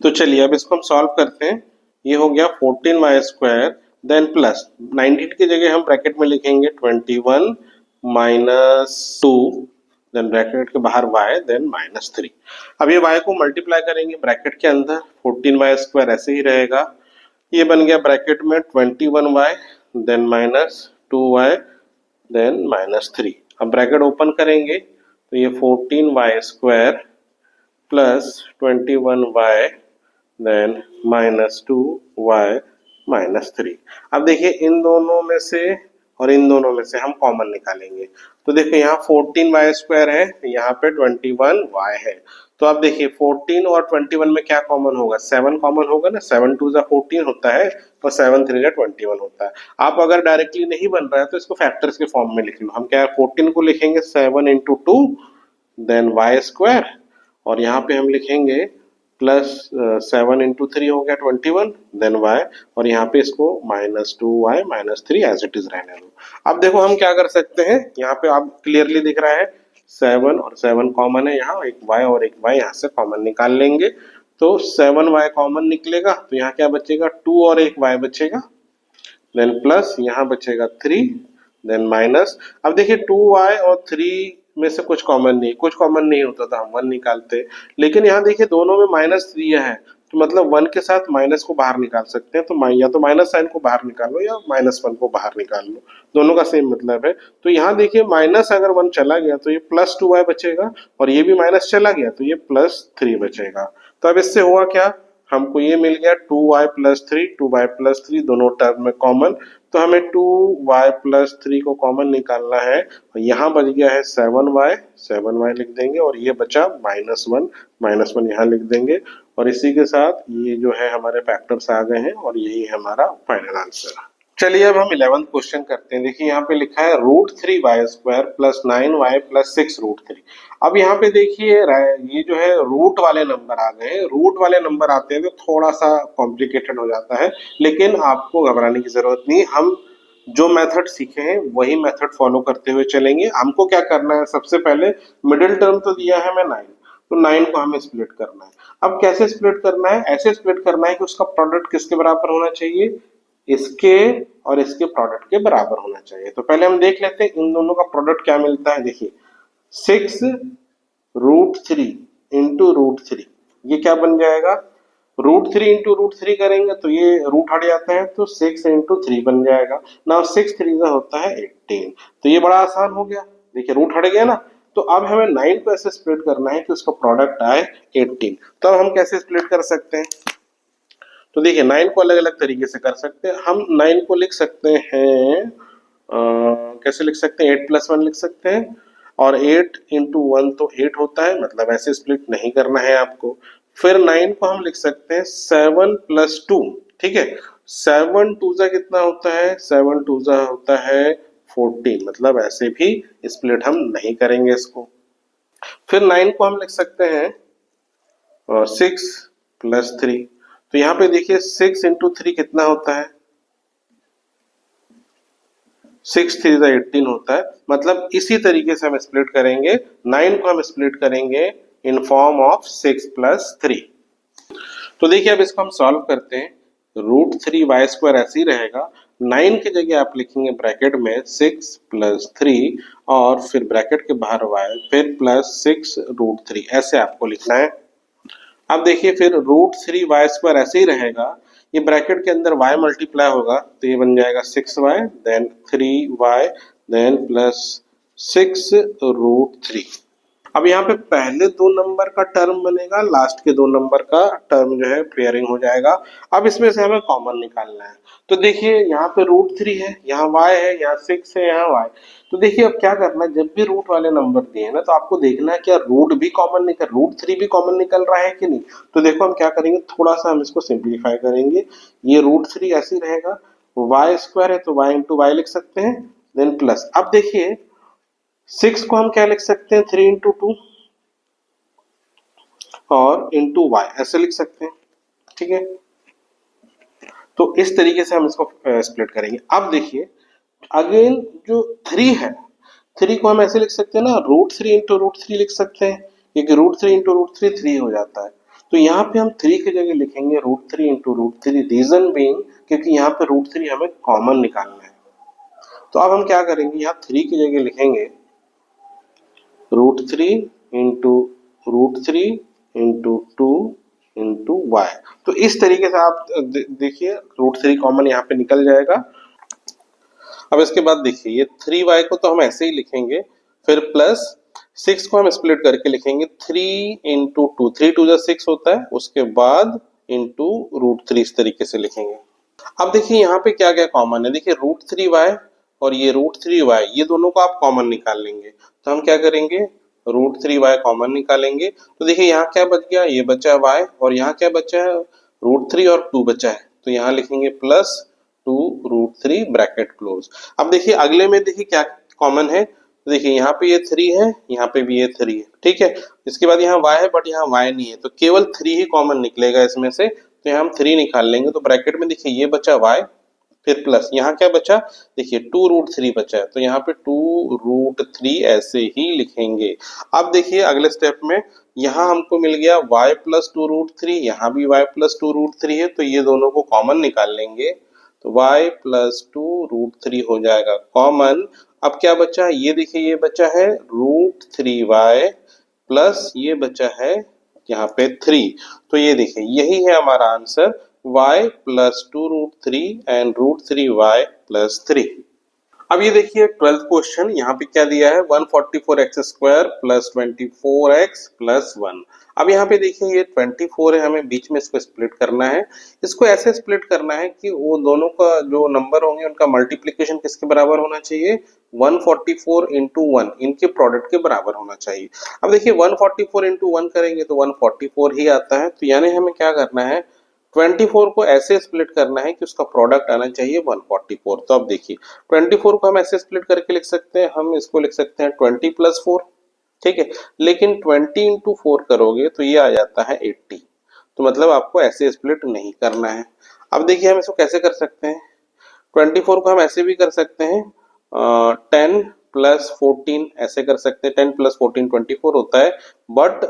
[SPEAKER 1] तो चलिए अब इसको हम सॉल्व करते हैं। ये हो गया 14y², देन प्लस 19 की जगह हम ब्रैकेट में लिखेंगे 21 माइनस 2, देन ब्रैकेट के बाहर y, देन -3। अब ये y को मल्टीप्लाई करेंगे ब्रैकेट के अंदर, 14y² ऐसे ही रहेगा, ये बन गया ब्रैकेट में 21y, देन -2y, देन -3। अब ब्रैकेट ओपन करेंगे तो ये 14y² plus 21y, then -2y -3। अब देखिए इन दोनों में से और इन दोनों में से हम कॉमन निकालेंगे। तो देखिए यहाँ 14y² है, यहाँ पे 21y है। तो अब देखिए 14 और 21 में क्या कॉमन होगा, 7 कॉमन होगा ना, 7 2 14 होता है और 7 3 21 होता है। आप अगर डायरेक्टली नहीं बन रहा है तो इसको फैक्टर्स के फॉर्म में लिख लो। हम क्या 14 को लिखेंगे 7 इंटू 2, देन y², और यहाँ पे हम लिखेंगे प्लस 7 इंटू 3 हो गया 21, देन y, और यहाँ पे इसको -2y -3 एज इट इज रहने दो। अब देखो हम क्या कर सकते हैं, यहाँ पे आप क्लियरली दिख रहा है 7 और 7 कॉमन है, यहाँ एक y और एक y यहाँ से कॉमन निकाल लेंगे, तो 7y कॉमन निकलेगा, तो यहाँ क्या बचेगा, 2 और एक y बचेगा, देन प्लस यहाँ बचेगा 3, देन माइनस। अब देखिए 2y और 3 में से कुछ कॉमन नहीं होता था, हम 1 निकालते, लेकिन यहाँ देखिए दोनों में -3 है, तो मतलब 1 के साथ माइनस को बाहर निकाल सकते हैं, तो या तो माइनस साइन को बाहर निकालो या -1 को बाहर निकाल लो, दोनों का सेम मतलब है। तो यहाँ देखिए माइनस अगर 1 चला गया तो ये +2y बचेगा, और ये भी माइनस चला गया तो ये +3 बचेगा। तो अब इससे हुआ क्या, हमको ये मिल गया 2y+3 दोनों टर्म में कॉमन, तो हमें 2y+3 को कॉमन निकालना है, और यहाँ बच गया है 7y लिख देंगे, और ये बचा -1 यहाँ लिख देंगे, और इसी के साथ ये जो है हमारे फैक्टर्स आ गए हैं, और यही है हमारा फाइनल आंसर। चलिए अब हम 11th क्वेश्चन करते हैं। देखिए यहाँ पे लिखा है √3y² + 9y + 6√3। अब यहाँ पे देखिए ये जो है रूट वाले नंबर आ गए, रूट वाले नंबर आते हैं तो थोड़ा सा कॉम्प्लिकेटेड हो जाता है, लेकिन आपको घबराने की जरूरत नहीं। हम जो मेथड सीखे हैं वही मेथड फॉलो करते हुए चलेंगे। हमको क्या करना है, सबसे पहले मिडिल टर्म तो दिया है हमें 9, तो 9 को हमें स्प्लिट करना है। अब कैसे स्प्लिट करना है, ऐसे स्प्लिट करना है कि उसका प्रोडक्ट किसके बराबर होना चाहिए, इसके और इसके प्रोडक्ट के बराबर होना चाहिए। तो पहले हम देख लेते हैं इन दोनों का प्रोडक्ट क्या मिलता है। देखिए 6√3 इंटू √3, ये क्या बन जाएगा, √3 इंटू √3 करेंगे तो ये रूट हट जाता है, तो 6 इंटू 3 बन जाएगा ना। 6 3 का होता है 18, तो ये बड़ा आसान हो गया। देखिए रूट हट गया ना, तो अब हमें 9 को ऐसे स्प्लिट करना है कि उसका प्रोडक्ट आए 18। तो अब हम कैसे स्प्लिट कर सकते हैं, तो देखिए 9 को अलग अलग तरीके से कर सकते हैं। हम 9 को लिख सकते हैं कैसे लिख सकते हैं, 8+1 लिख सकते हैं, और 8 इंटू 1 तो 8 होता है, मतलब ऐसे स्प्लिट नहीं करना है आपको। फिर 9 को हम लिख सकते हैं 7+2, ठीक है। 7 2 कितना होता है, 7 2 होता है 14, मतलब ऐसे भी स्प्लिट हम नहीं करेंगे इसको। फिर 9 को हम लिख सकते हैं 6+3, तो यहाँ पे देखिए 6 इंटू 3 कितना होता है, 6 3 18 होता है, मतलब इसी तरीके से हम स्प्लिट करेंगे। 9 को हम स्प्लिट करेंगे इन फॉर्म ऑफ 6+3। तो देखिए अब इसको हम सॉल्व करते हैं। √3y² ऐसे ही रहेगा, 9 की जगह आप लिखेंगे ब्रैकेट में 6+3 और फिर ब्रैकेट के बाहर y, फिर +6√3, ऐसे आपको लिखना है। अब देखिए फिर √3y² ऐसे ही रहेगा, ये ब्रैकेट के अंदर y मल्टीप्लाई होगा तो ये बन जाएगा 6y, देन 3y, देन +6√3। अब यहाँ पे पहले 2 नंबर का टर्म बनेगा, लास्ट के 2 नंबर का टर्म जो है पेयरिंग हो जाएगा। अब इसमें से हमें कॉमन निकालना है। तो देखिए यहाँ पे √3 है, यहाँ y है, यहाँ 6 है, यहाँ y। तो देखिए अब क्या करना है, जब भी रूट वाले नंबर दिए ना तो आपको देखना है क्या रूट भी कॉमन निकल, √3 भी कॉमन निकल रहा है कि नहीं। तो देखो हम क्या करेंगे, थोड़ा सा हम इसको सिंप्लीफाई करेंगे। ये √3 ऐसे ही रहेगा, y² है तो y इंटू वाई लिख सकते हैं, देन प्लस। अब देखिए 6 को हम क्या लिख सकते हैं, 3 इंटू 2 और इंटू वाई ऐसे लिख सकते हैं, ठीक है। तो इस तरीके से हम इसको स्प्लिट करेंगे। अब देखिए अगेन जो 3 है, 3 को हम ऐसे लिख सकते हैं ना, √3 इंटू √3 लिख सकते हैं, क्योंकि √3 इंटू √3 3 हो जाता है। तो यहाँ पे हम 3 की जगह लिखेंगे √3 इंटू √3, रीजन बीइंग क्योंकि यहाँ पे √3 हमें कॉमन निकालना है। तो अब हम क्या करेंगे, यहाँ 3 की जगह लिखेंगे √3 इंटू √3 इंटू 2 इंटू वाई। तो इस तरीके से आप देखिए √3 कॉमन यहाँ पे निकल जाएगा। अब इसके बाद देखिए ये 3y को तो हम ऐसे ही लिखेंगे, फिर प्लस 6 को हम स्प्लिट करके लिखेंगे 3 इंटू 2, 3 2 6 होता है, उसके बाद इंटू √3 इस तरीके से लिखेंगे। अब देखिए यहाँ पे क्या क्या कॉमन है, देखिए √3y और ये √3y, ये दोनों को आप कॉमन निकाल लेंगे। तो हम क्या करेंगे, √3y कॉमन निकालेंगे। तो देखिए यहाँ क्या बच गया, ये बचा y, और यहाँ क्या बचा है, √3 और 2 बचा है, तो यहाँ लिखेंगे +2√3 ब्रैकेट क्लोज। अब देखिए अगले में देखिए क्या कॉमन है, तो देखिए यहाँ पे ये 3 है, यहाँ पे भी ये 3 है, ठीक है। इसके बाद यहाँ y है बट यहाँ y नहीं है, तो केवल 3 ही कॉमन निकलेगा इसमें से, तो यहाँ हम 3 निकाल लेंगे। तो ब्रैकेट में देखिए ये बचा y, फिर प्लस यहाँ क्या बचा, देखिए 2√3 बचा है, तो यहाँ पे 2√3 ऐसे ही लिखेंगे। अब देखिए अगले स्टेप में यहाँ हमको मिल गया y + 2√3, यहाँ भी y + 2√3 है, तो ये दोनों को कॉमन निकाल लेंगे, तो y + 2√3 हो जाएगा कॉमन। अब क्या बचा, ये देखिए ये बचा है √3y प्लस ये बचा है यहाँ पे 3। तो ये देखिए यही है हमारा answer y plus 2√3 and √3y plus 3। अब ये देखिए 12th क्वेश्चन, यहाँ पे क्या दिया है 144x² प्लस 24x प्लस 1। अब यहाँ पे देखिए ये 24 है, हमें बीच में इसको स्प्लिट करना है। इसको ऐसे स्प्लिट करना है कि वो दोनों का जो नंबर होंगे उनका मल्टीप्लिकेशन किसके बराबर होना चाहिए, 144 इंटू 1 इनके प्रोडक्ट के बराबर होना चाहिए। अब देखिए 144 इंटू 1 करेंगे तो 144 ही आता है, तो यानी हमें क्या करना है 24 को ऐसे स्प्लिट करना है कि उसका प्रोडक्ट आना चाहिए 144। तो अब देखिए 24 को हम ऐसे स्प्लिट करके लिख सकते हैं, हम इसको लिख सकते हैं 20 प्लस 4, ठीक है। लेकिन 20 इंटू 4 करोगे तो ये आ जाता है 80, तो मतलब आपको ऐसे स्प्लिट नहीं करना है। अब देखिए हम इसको कैसे कर सकते हैं, 24 को हम ऐसे भी कर सकते हैं 10 प्लस 14 ऐसे कर सकते हैं, 10 प्लस 14 24 होता है, बट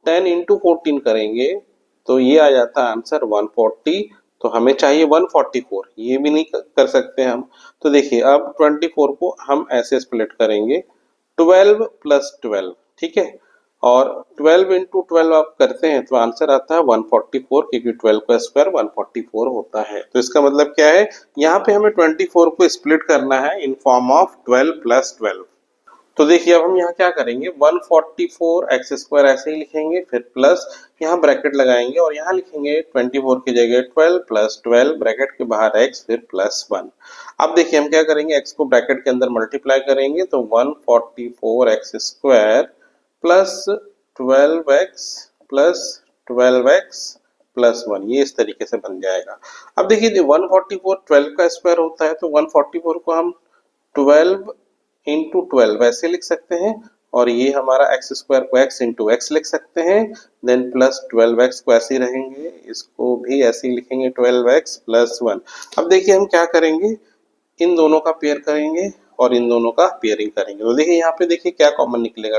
[SPEAKER 1] 10 इंटू 14 करेंगे तो ये आ जाता है आंसर 140, तो हमें चाहिए 144, ये भी नहीं कर सकते हम। तो देखिए अब 24 को हम ऐसे स्प्लिट करेंगे 12 प्लस 12, ठीक है, और 12 इंटू 12 आप करते हैं तो आंसर आता है 144, क्योंकि 12 का स्क्वायर 144 होता है। तो इसका मतलब क्या है, यहाँ पे हमें 24 को स्प्लिट करना है इन फॉर्म ऑफ 12 प्लस 12। तो देखिए अब हम यहाँ क्या करेंगे 144x² ऐसे ही लिखेंगे, फिर प्लस यहाँ ब्रैकेट लगाएंगे और यहाँ लिखेंगे 24 की जगह 12 प्लस 12 ब्रैकेट के बाहर x फिर प्लस 1। अब देखिए हम क्या करेंगे x को ब्रैकेट के अंदर मल्टीप्लाई करेंगे तो 144x² plus 12x plus 12x plus 1, ये इस तरीके से बन जाएगा। अब देखिए 144 12 का स्क्वायर होता है, तो 144 को हम 12 इंटू 12 ऐसे लिख सकते हैं, और ये हमारा x² को x इंटू x लिख सकते हैं, देन प्लस 12x को ऐसे ही रहेंगे, इसको भी ऐसे ही लिखेंगे 12x प्लस 1। अब देखिए हम क्या करेंगे, इन दोनों का पेयर करेंगे और इन दोनों का पेयरिंग करेंगे। तो देखिए यहाँ पे देखिए क्या कॉमन निकलेगा,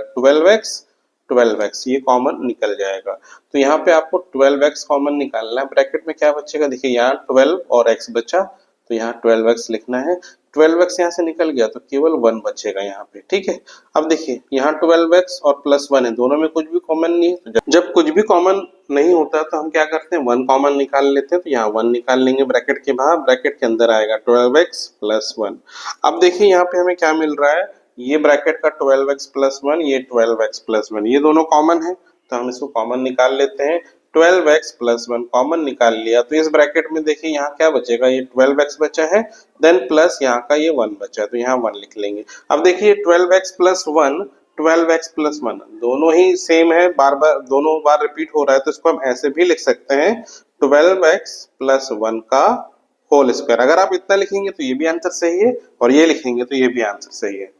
[SPEAKER 1] 12x ये कॉमन निकल जाएगा। तो यहाँ पे आपको 12x कॉमन निकालना है, ब्रैकेट में क्या बचेगा, देखिए यहाँ 12 और x बचा, तो यहाँ 12x लिखना है। 12x यहाँ से निकल गया तो केवल 1 बचेगा यहाँ पे, ठीक है। अब देखिए यहाँ 12x और प्लस 1 है, दोनों में कुछ भी कॉमन नहीं है, तो जब कुछ भी कॉमन नहीं होता तो हम क्या करते हैं 1 कॉमन निकाल लेते हैं, तो यहाँ 1 निकाल लेंगे ब्रैकेट के बाहर, ब्रैकेट के अंदर आएगा 12x प्लस 1। अब देखिए यहाँ पे हमें क्या मिल रहा है, ये ब्रैकेट का 12x प्लस 1, ये 12x प्लस 1, ये दोनों कॉमन है, तो हम इसको कॉमन निकाल लेते हैं। 12x प्लस 1 कॉमन निकाल लिया, तो इस ब्रैकेट में देखिए यहाँ क्या बचेगा, ये 12x बचा है, देन प्लस यहाँ का ये 1 बचा है, तो यहाँ 1 लिख लेंगे। अब देखिए 12x प्लस 1 12x प्लस 1 दोनों ही सेम है, बार बार दोनों बार रिपीट हो रहा है, तो इसको हम ऐसे भी लिख सकते हैं 12x प्लस 1 का होल स्क्वायर। अगर आप इतना लिखेंगे तो ये भी आंसर सही है, और ये लिखेंगे तो ये भी आंसर सही है।